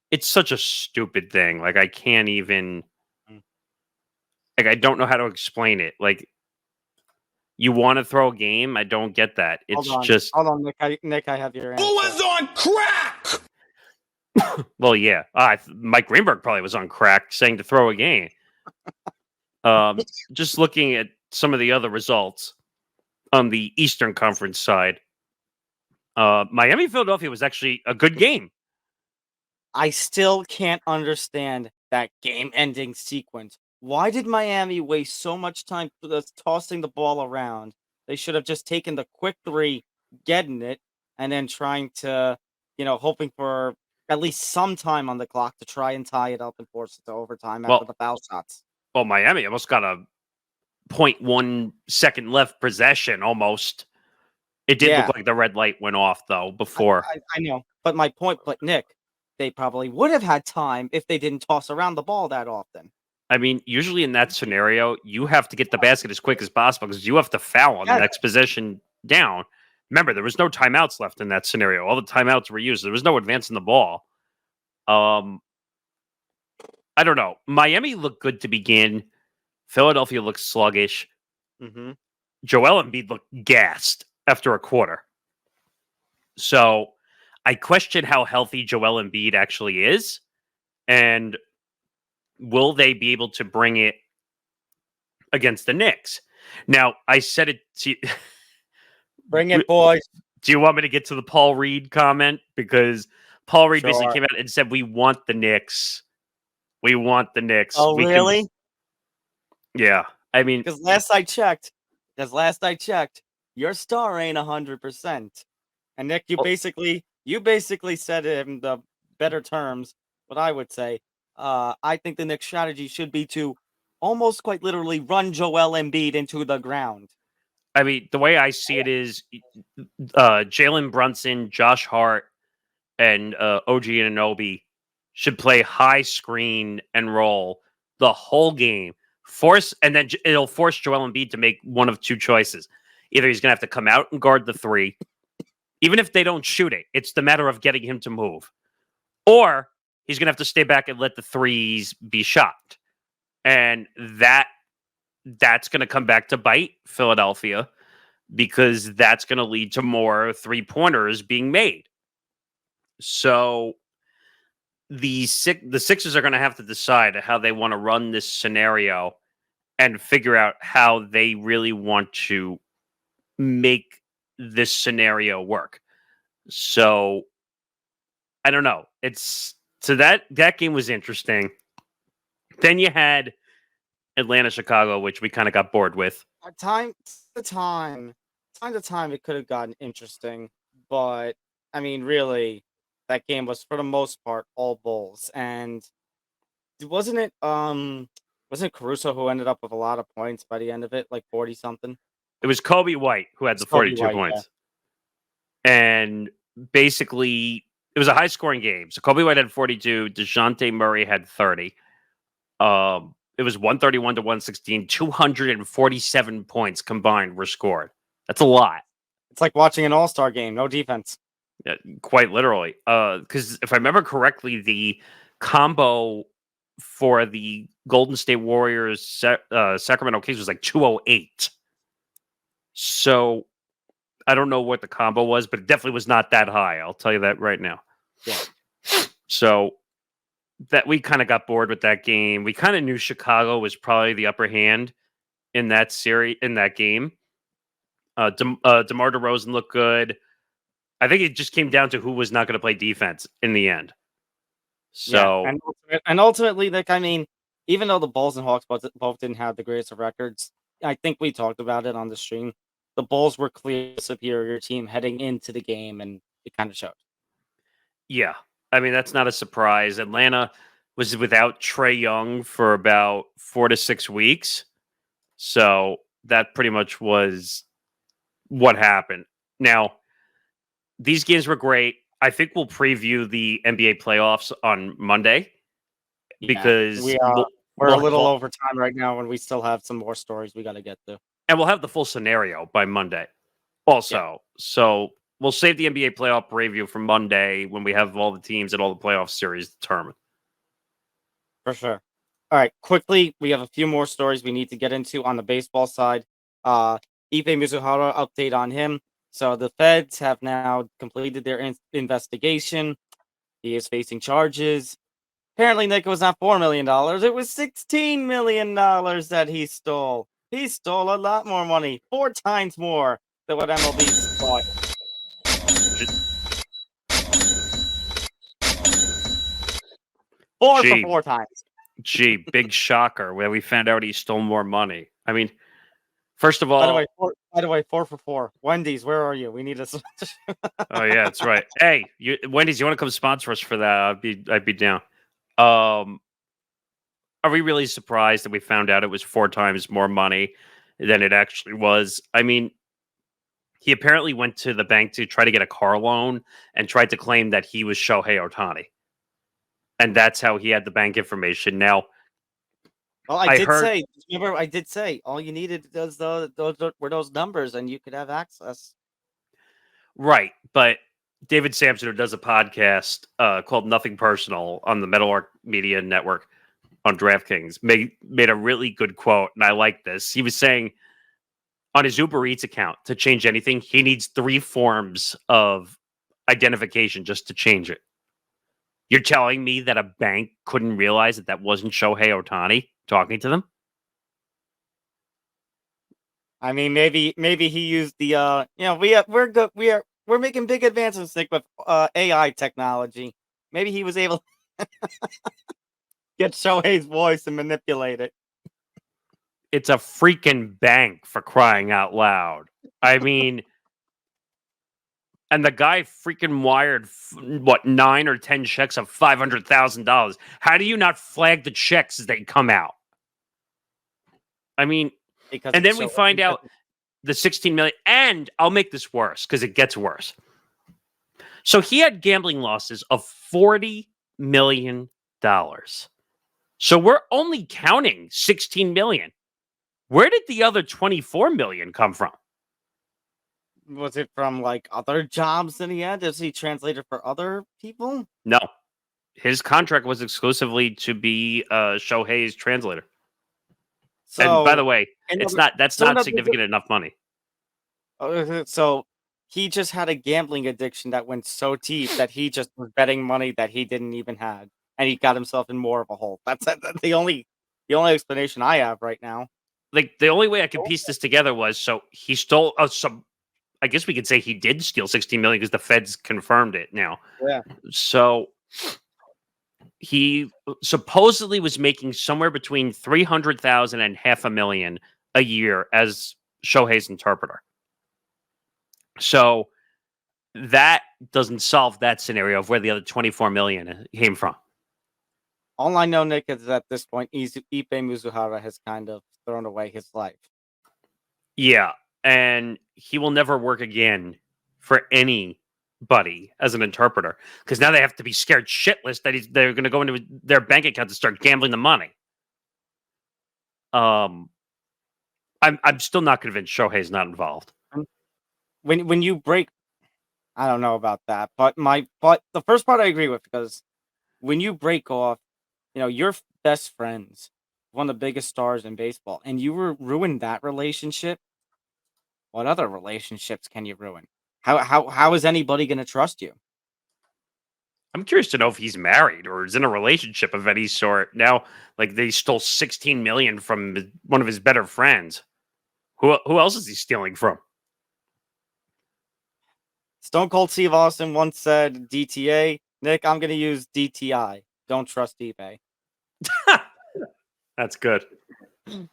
it's such a stupid thing. Like, I can't even... Like, I don't know how to explain it. Like, you want to throw a game? I don't get that. It's just... Hold on, Nick, I have your answer. Who was on crack? Well, yeah. Mike Greenberg probably was on crack saying to throw a game. Just looking at some of the other results on the Eastern Conference side, Miami-Philadelphia was actually a good game. I still can't understand that game-ending sequence. Why did Miami waste so much time tossing the ball around? They should have just taken the quick 3, getting it, and then trying to, hoping for at least some time on the clock to try and tie it up and force it to overtime after the foul shots. Well, Miami almost got a 0.1 second left possession almost. It did look like the red light went off, though, before. I know. But my point, Nick, they probably would have had time if they didn't toss around the ball that often. I mean, usually in that scenario, you have to get the basket as quick as possible because you have to foul on the next possession down. Remember, there was no timeouts left in that scenario. All the timeouts were used. There was no advancing the ball. I don't know. Miami looked good to begin. Philadelphia looked sluggish. Mm-hmm. Joel Embiid looked gassed after a quarter. So I question how healthy Joel Embiid actually is. And will they be able to bring it against the Knicks. Now, I said it to Bring it, boys. Do you want me to get to the Paul Reed comment? Because Paul Reed basically Sure. came out and said, we want the Knicks. We want the Knicks. Oh, We really? Yeah. I mean, Because last I checked, your star ain't 100%. And Nick, you Well- basically said it in the better terms. What I would say, I think the Knicks' strategy should be to almost quite literally run Joel Embiid into the ground. I mean, the way I see it is Jalen Brunson, Josh Hart, and OG Anunoby should play high screen and roll the whole game. It'll force Joel Embiid to make one of two choices. Either he's going to have to come out and guard the three, even if they don't shoot it. It's the matter of getting him to move. Or he's going to have to stay back and let the threes be shot. And that's going to come back to bite Philadelphia, because that's going to lead to more three-pointers being made. So the Sixers are going to have to decide how they want to run this scenario and figure out how they really want to make this scenario work. So I don't know. That game was interesting. Then you had Atlanta, Chicago, which we kind of got bored with. Time to time, it could have gotten interesting, but I mean, really, that game was for the most part all Bulls, and wasn't it Caruso who ended up with a lot of points by the end of it, like 40 something? It was Kobe White who had the 42 points. Yeah. And basically, it was a high-scoring game. So Kobe White had 42. DeJounte Murray had 30. It was 131 to 116. 247 points combined were scored. That's a lot. It's like watching an all-star game, no defense. Yeah, quite literally. Because if I remember correctly, the combo for the Golden State Warriors Sacramento Kings was like 208. So I don't know what the combo was, but it definitely was not that high. I'll tell you that right now. Yeah. So that we kind of got bored with that game. We kind of knew Chicago was probably the upper hand in that series, in that game. DeMar DeRozan looked good. I think it just came down to who was not going to play defense in the end. So and ultimately, like, I mean, even though the Bulls and Hawks both didn't have the greatest of records, I think we talked about it on the stream. The Bulls were clearly a superior team heading into the game, and it kind of showed. Yeah, I mean, that's not a surprise. Atlanta was without Trae Young for about 4 to 6 weeks. So that pretty much was what happened. Now, these games were great. I think we'll preview the NBA playoffs on Monday, because we're a little over time right now, and we still have some more stories we got to get to. And we'll have the full scenario by Monday also. Yeah. So we'll save the NBA playoff preview for Monday when we have all the teams and all the playoff series determined. For sure. All right, quickly, we have a few more stories we need to get into on the baseball side. Ippei Mizuhara, update on him. So the feds have now completed their investigation. He is facing charges. Apparently, Nick, it was not $4 million. It was $16 million that he stole. He stole a lot more money, 4 times more than what MLB thought. Four for 4 times. Gee, big shocker where we found out he stole more money. I mean, first of all, by the way, 4 for 4. Wendy's, where are you? We need a. Oh yeah, that's right. Hey, Wendy's, you want to come sponsor us for that? I'd be down. Are we really surprised that we found out it was 4 times more money than it actually was? I mean, he apparently went to the bank to try to get a car loan and tried to claim that he was Shohei Ohtani. And that's how he had the bank information. Now, well, I did say all you needed were those numbers, and you could have access. Right, but David Sampson, who does a podcast called Nothing Personal on the Metalwork Media Network on DraftKings, made a really good quote, and I like this. He was saying on his Uber Eats account, to change anything, he needs 3 forms of identification just to change it. You're telling me that a bank couldn't realize that wasn't Shohei Ohtani talking to them? I mean, maybe he used the we're good we're making big advancements, Nick, with AI technology. Maybe he was able to get Shohei's voice and manipulate it. It's a freaking bank, for crying out loud. I mean, and the guy freaking wired what 9 or 10 checks of $500,000. How do you not flag the checks as they come out? I mean, Because and it's then we Shohei. find out the 16 million, and I'll make this worse because it gets worse. So he had gambling losses of $40 million. So we're only counting 16 million. Where did the other 24 million come from? Was it from like other jobs that he had? Is he translated for other people? No. His contract was exclusively to be Shohei's translator. And by the way, that's not significant enough money. So he just had a gambling addiction that went so deep that he just was betting money that he didn't even have, and he got himself in more of a hole. That's the only explanation I have right now. Like, the only way I could piece this together was, so he stole some. I guess we could say he did steal 16 million because the feds confirmed it now. Yeah. So he supposedly was making somewhere between 300,000 and $500,000 a year as Shohei's interpreter. So that doesn't solve that scenario of where the other 24 million came from. All I know, Nick, is at this point, Ippei Mizuhara has kind of thrown away his life. Yeah, and he will never work again for anybody as an interpreter because now they have to be scared shitless that they're going to go into their bank account and start gambling the money. I'm still not convinced Shohei's not involved. When you break, I don't know about that, but the first part I agree with, because when you break off, your best friends, one of the biggest stars in baseball, and you ruin that relationship. What other relationships can you ruin? How is anybody going to trust you? I'm curious to know if he's married or is in a relationship of any sort. Now, like, they stole 16 million from one of his better friends. Who else is he stealing from? Stone Cold Steve Austin once said DTA. Nick, I'm going to use DTI. Don't trust eBay. That's good. Move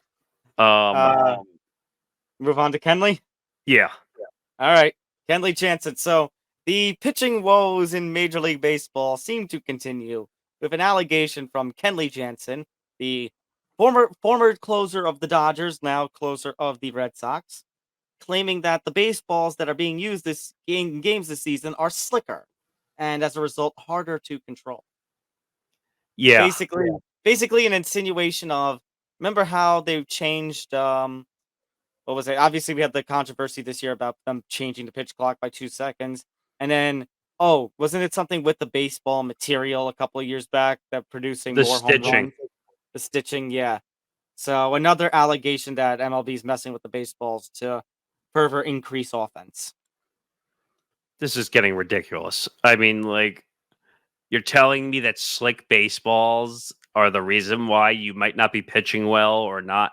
on to Kenley? Yeah. All right. Kenley Jansen. So the pitching woes in Major League Baseball seem to continue with an allegation from Kenley Jansen, the former closer of the Dodgers, now closer of the Red Sox, claiming that the baseballs that are being used in games this season are slicker and as a result harder to control. Yeah. Basically an insinuation of, remember how they've changed what was it? Obviously we had the controversy this year about them changing the pitch clock by 2 seconds. And then wasn't it something with the baseball material a couple of years back that producing The more home stitching. runs? The stitching, yeah. So another allegation that MLB is messing with the baseballs to further increase offense. This is getting ridiculous. I mean, like, you're telling me that slick baseballs are the reason why you might not be pitching well or not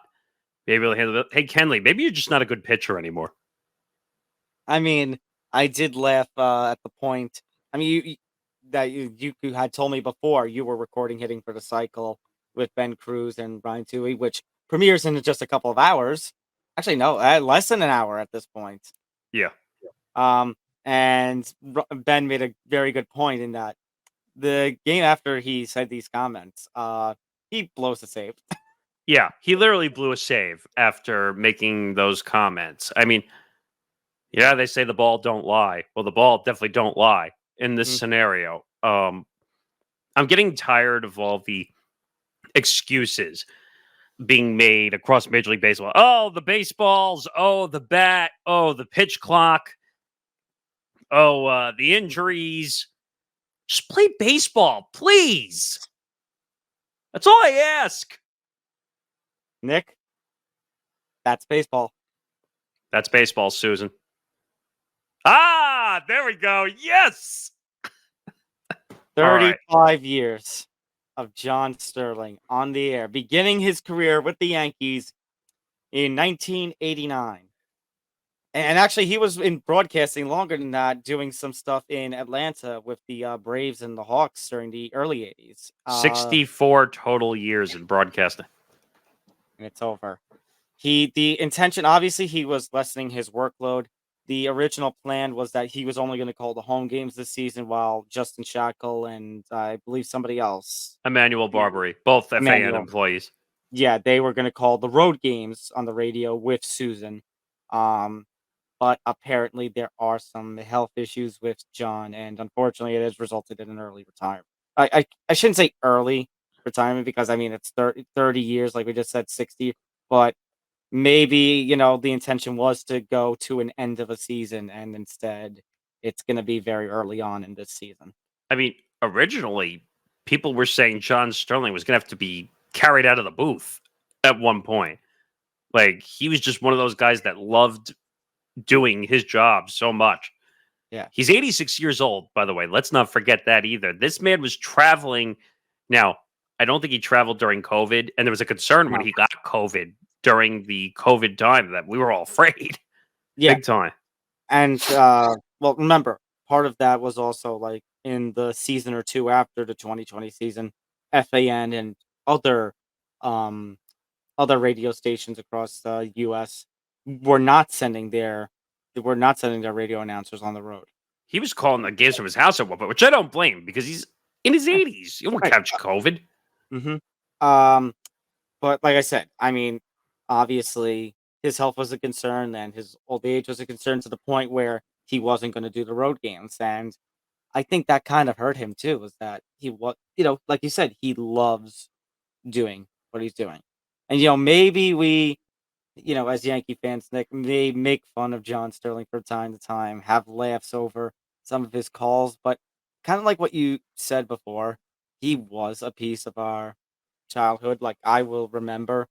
be able to handle it? Hey, Kenley, maybe you're just not a good pitcher anymore. I mean, I did laugh at the point. I mean, you had told me before you were recording Hitting for the Cycle with Ben Cruz and Ryan Toohey, which premieres in just a couple of hours. Actually, no, less than an hour at this point. Yeah. And Ben made a very good point in that the game after he said these comments, he blows the save. Yeah, he literally blew a save after making those comments. I mean, yeah, they say the ball don't lie. Well, the ball definitely don't lie in this scenario. I'm getting tired of all the excuses being made across Major League Baseball. Oh, the baseballs. Oh, the bat. Oh, the pitch clock. Oh, the injuries. Just play baseball, please. That's all I ask. Nick, that's baseball. That's baseball, Susan. Ah, there we go. Yes. 35 years of John Sterling on the air, beginning his career with the Yankees in 1989. And actually, he was in broadcasting longer than that, doing some stuff in Atlanta with the Braves and the Hawks during the early 80s. 64 total years in broadcasting. And it's over. The intention, obviously, he was lessening his workload. The original plan was that he was only going to call the home games this season, while Justin Shackle and I believe somebody else, Emmanuel Barbary, both FAN Emmanuel, employees. yeah, they were going to call the road games on the radio with Susan. Um, but apparently there are some health issues with John, and unfortunately, it has resulted in an early retirement. I shouldn't say early retirement because I mean it's 30 years, like we just said, 60, but maybe the intention was to go to an end of a season, and instead it's going to be very early on in this season. I mean, originally, people were saying John Sterling was going to have to be carried out of the booth at one point. Like, he was just one of those guys that loved doing his job so much. Yeah. He's 86 years old, by the way. Let's not forget that either. This man was traveling. Now, I don't think he traveled during COVID, and there was a concern when No. he got COVID during the COVID time that we were all afraid. Yeah. Big time. And well, remember, part of that was also like in the season or two after the 2020 season, FAN and other um other radio stations across the US were not sending their radio announcers on the road. He was calling the games from his house at one point, which I don't blame because he's in his 80s. You won't Right. catch COVID. Um but like I said, I mean, obviously his health was a concern and his old age was a concern to the point where he wasn't going to do the road games. And I think that kind of hurt him too, is that he was, like you said, he loves doing what he's doing. And, maybe we, as Yankee fans, Nick, may make fun of John Sterling from time to time, have laughs over some of his calls, but kind of like what you said before, he was a piece of our childhood. Like, I will remember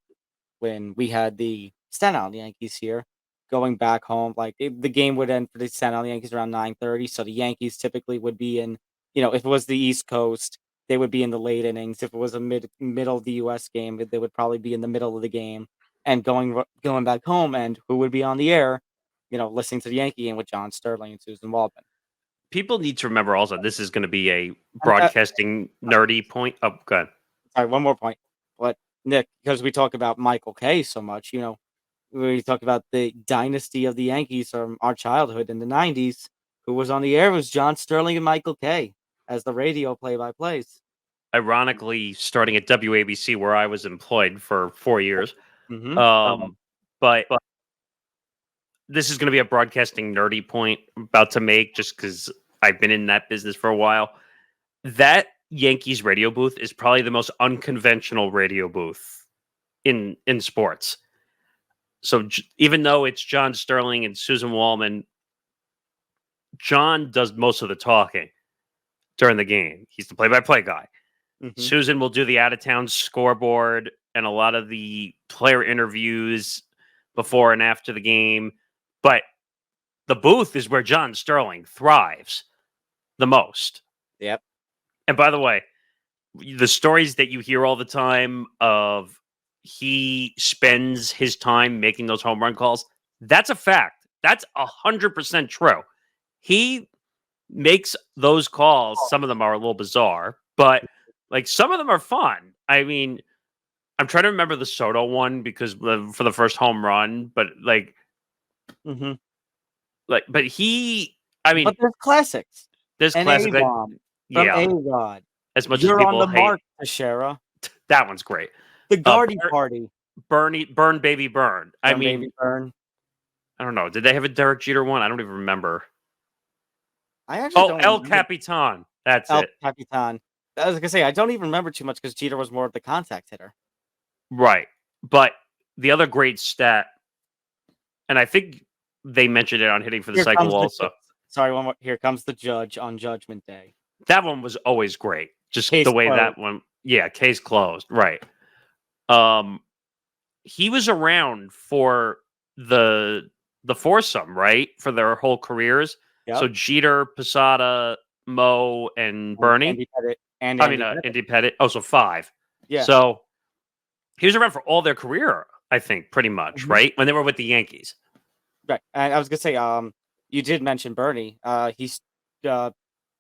when we had the Staten Island Yankees here, going back home, like the game would end for the Staten Island Yankees around 9:30. So the Yankees typically would be in, if it was the East Coast, they would be in the late innings. If it was a middle of the U.S. game, they would probably be in the middle of the game. And going back home, and who would be on the air, listening to the Yankee game with John Sterling and Susan Waldman. People need to remember also this is going to be a And, broadcasting nerdy point. Oh, good. sorry, one more point. But Nick, because we talk about Michael Kay so much, we talk about the dynasty of the Yankees from our childhood in the 90s. Who was on the air was John Sterling and Michael Kay as the radio play-by-plays. Ironically, starting at WABC, where I was employed for 4 years. Mm-hmm. But this is going to be a broadcasting nerdy point I'm about to make just because I've been in that business for a while. That Yankees radio booth is probably the most unconventional radio booth in sports. So even though it's John Sterling and Susan Wallman, John does most of the talking during the game. He's the play-by-play guy. Mm-hmm. Susan will do the out-of-town scoreboard and a lot of the player interviews before and after the game. But the booth is where John Sterling thrives the most. Yep. And by the way, the stories that you hear all the time of he spends his time making those home run calls, that's a fact. That's 100% true. He makes those calls. Some of them are a little bizarre, but like some of them are fun. I mean, I'm trying to remember the Soto one because for the first home run, but Mm-hmm. but he, I mean, But there's classics. there's An classic, A-bomb from yeah. A-Rod. As much You're as on people the hate mark, Teixeira. that one's great. The Gardy Party. Burn, baby, burn. I mean, Baby Burn. I don't know. Did they have a Derek Jeter one? I don't even remember. I actually don't El remember. Capitan. That's El it. Capitan. I was gonna say I don't even remember too much because Jeter was more of the contact hitter. Right. But the other great stat, and I think they mentioned it on Hitting for the Cycle also. Sorry, one more. Here comes the judge on Judgment Day. That one was always great. Just Case the way closed. that one. Yeah, case closed. Right. He was around for the foursome, right? For their whole careers. Yep. So Jeter, Posada, Mo, and Bernie. Andy Pettit. Andy Pettit. Oh, so 5. Yeah. So he was around for all their career, I think, pretty much, Mhm. right? When they were with the Yankees. Right, and I was gonna say, you did mention Bernie. Uh,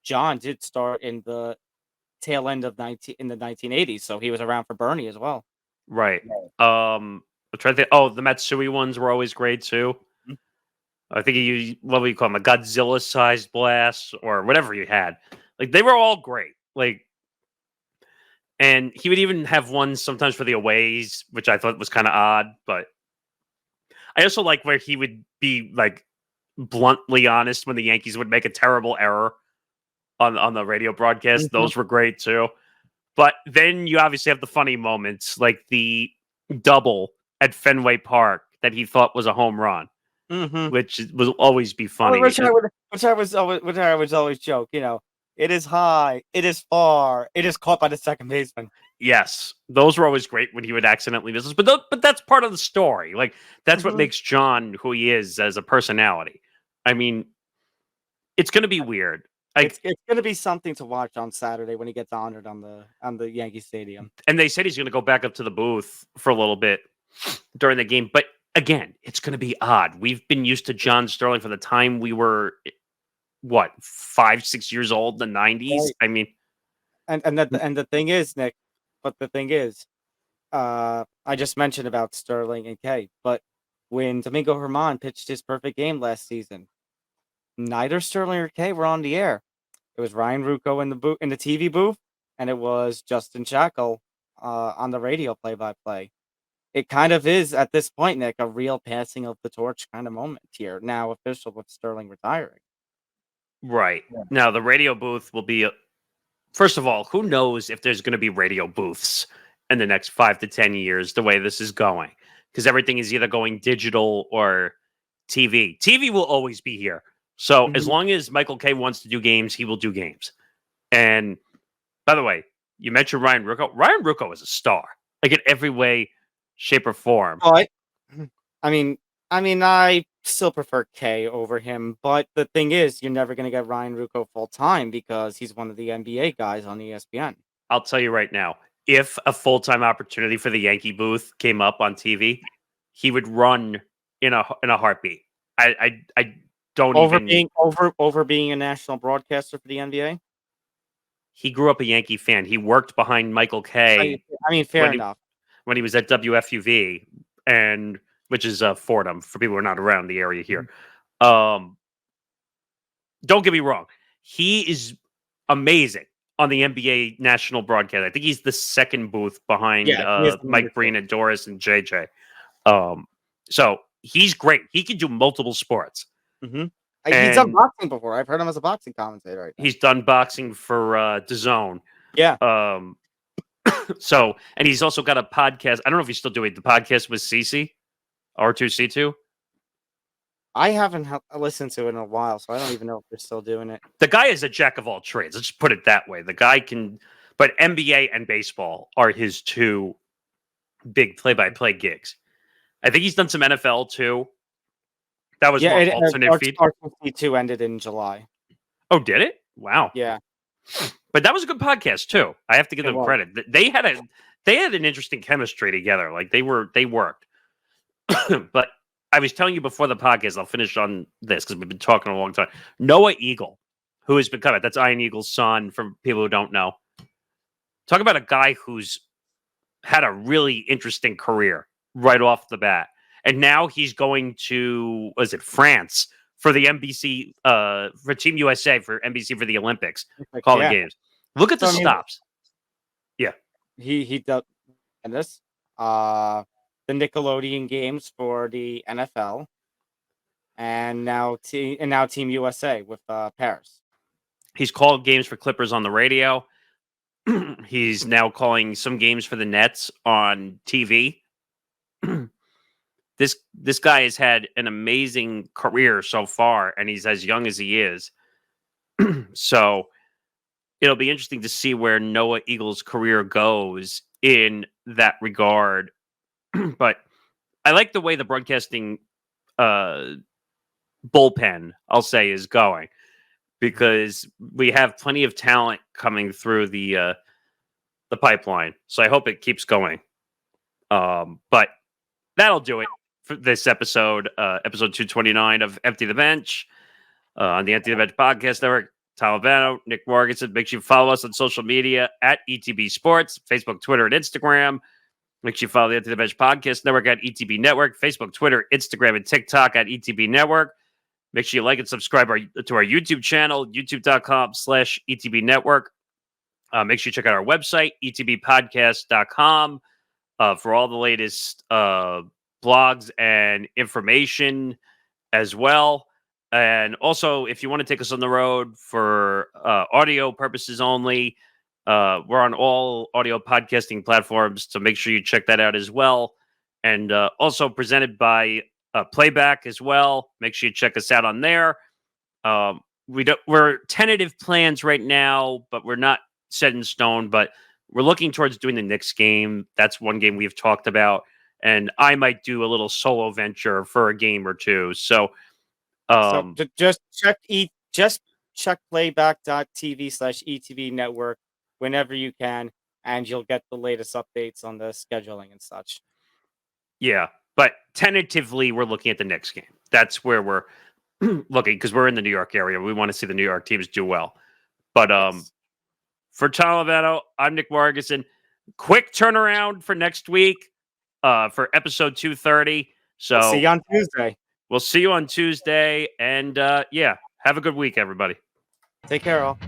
John did start in the tail end of 1980s, so he was around for Bernie as well. Right. Right. I'm trying to think. Oh, the Matsui ones were always great too. Mhm. I think he used, what do you call them, a Godzilla-sized blast or whatever you had. Like they were all great. Like, and he would even have ones sometimes for the aways, which I thought was kind of odd. But I also like where he would be like bluntly honest when the Yankees would make a terrible error on the radio broadcast. Mhm. Those were great too. But then you obviously have the funny moments, like the double at Fenway Park that he thought was a home run, Mhm. which will always be Or funny. which I was always joke, it is high, it is far, it is caught by the second baseman. Yes, those were always great when he would accidentally miss us. But but that's part of the story. Like that's what Mhm. makes John who he is as a personality. I mean, it's going to be weird. Like, It's gonna be something to watch on Saturday when he gets honored on the Yankee Stadium. and they said he's going to go back up to the booth for a little bit during the game. But again, it's going to be odd. We've been used to John Sterling for the time we were what 5, 6 years old, the '90s. Right. I mean, And the thing is, Nick, but the thing is, I just mentioned about Sterling and Kay, but when Domingo Herman pitched his perfect game last season, neither Sterling or Kay were on the air. It was Ryan Rucco in the TV booth, and it was Justin Shackle on the radio play-by-play. It kind of is at this point, Nick, a real passing of the torch kind of moment here. Now official with Sterling retiring. right Yeah. now the radio booth will be. First of all, who knows if there's going to be radio booths in the next 5 to 10 years? The way this is going, because everything is either going digital or TV. TV will always be here. So as Mhm. long as Michael K wants to do games, he will do games. And by the way, you mentioned Ryan Rucco. Ryan Rucco is a star, like in every way, shape, or form. But I mean, I still prefer K over him. But the thing is, you're never going to get Ryan Rucco full time because he's one of the NBA guys on ESPN. I'll tell you right now, if a full time opportunity for the Yankee booth came up on TV, he would run in a heartbeat. I don't even. Over being a national broadcaster for the NBA. He grew up a Yankee fan. He worked behind Michael Kay Fair when enough. he was at WFUV, and which is Fordham for people who are not around the area here. Um, don't get me wrong, he is amazing on the NBA national broadcast. I think he's the second booth behind Yeah, he is the number Mike two. Breen and Doris and JJ. So he's great. He can do multiple sports. Mhm. He's done And boxing before. I've heard him as a boxing commentator right now. he's done boxing for DAZN. Yeah. Um, so, and he's also got a podcast. I don't know if he's still doing the podcast with CC, R2C2. I haven't listened to it in a while, so I don't even know if they're still doing it. The guy is a jack of all trades. Let's just put it that way. The guy can, but NBA and baseball are his two big play-by-play gigs. I think he's done some NFL too. That was Yeah, what alternate feed. R2C2 ended in July. Oh, did it? Wow. Yeah, But that was a good podcast too. I have to give it them was. credit. They had an interesting chemistry together. Like they worked. But I was telling you before the podcast, I'll finish on this because we've been talking a long time. Noah Eagle, who has become that's Iron Eagle's son, for people who don't know. Talk about a guy who's had a really interesting career right off the bat. And now he's going to, France for the NBC, for Team USA, for NBC for the Olympics, calling Yeah. games. Look at the stops. Yeah. He does and this the Nickelodeon games for the NFL and now Team USA with Paris. He's called games for Clippers on the radio. He's now calling some games for the Nets on TV. This guy has had an amazing career so far, and he's as young as he is. So it'll be interesting to see where Noah Eagle's career goes in that regard. But I like the way the broadcasting bullpen, I'll say, is going, because we have plenty of talent coming through the pipeline. So I hope it keeps going. But that'll do it for this episode, episode 229 of Empty the Bench on the Empty the Bench podcast network. Tom Albano, Nick Morgasen. Make sure you follow us on social media at ETB Sports, Facebook, Twitter, and Instagram. Make sure you follow the Empty the Bench podcast network at ETB Network, Facebook, Twitter, Instagram, and TikTok at ETB Network. Make sure you like and subscribe to our YouTube channel, youtube.com/ETB Network. Make sure you check out our website, etbpodcast.com, for all the latest blogs and information as well. And also, if you want to take us on the road for audio purposes only, we're on all audio podcasting platforms, so make sure you check that out as well. And also presented by Playback as well. Make sure you check us out on there. We're tentative plans right now, but we're not set in stone. But we're looking towards doing the Knicks game. That's one game we've talked about, and I might do a little solo venture for a game or two. So just check playback.tv/ETB network whenever you can, and you'll get the latest updates on the scheduling and such. Yeah, but tentatively, we're looking at the Knicks game. That's where we're looking, because we're in the New York area. We want to see the New York teams do well. But Yes. for Tom Albano, I'm Nick Morgasen. Quick turnaround for next week for episode 230. So See you on Tuesday. We'll see you on Tuesday. And yeah, have a good week, everybody. Take care, all.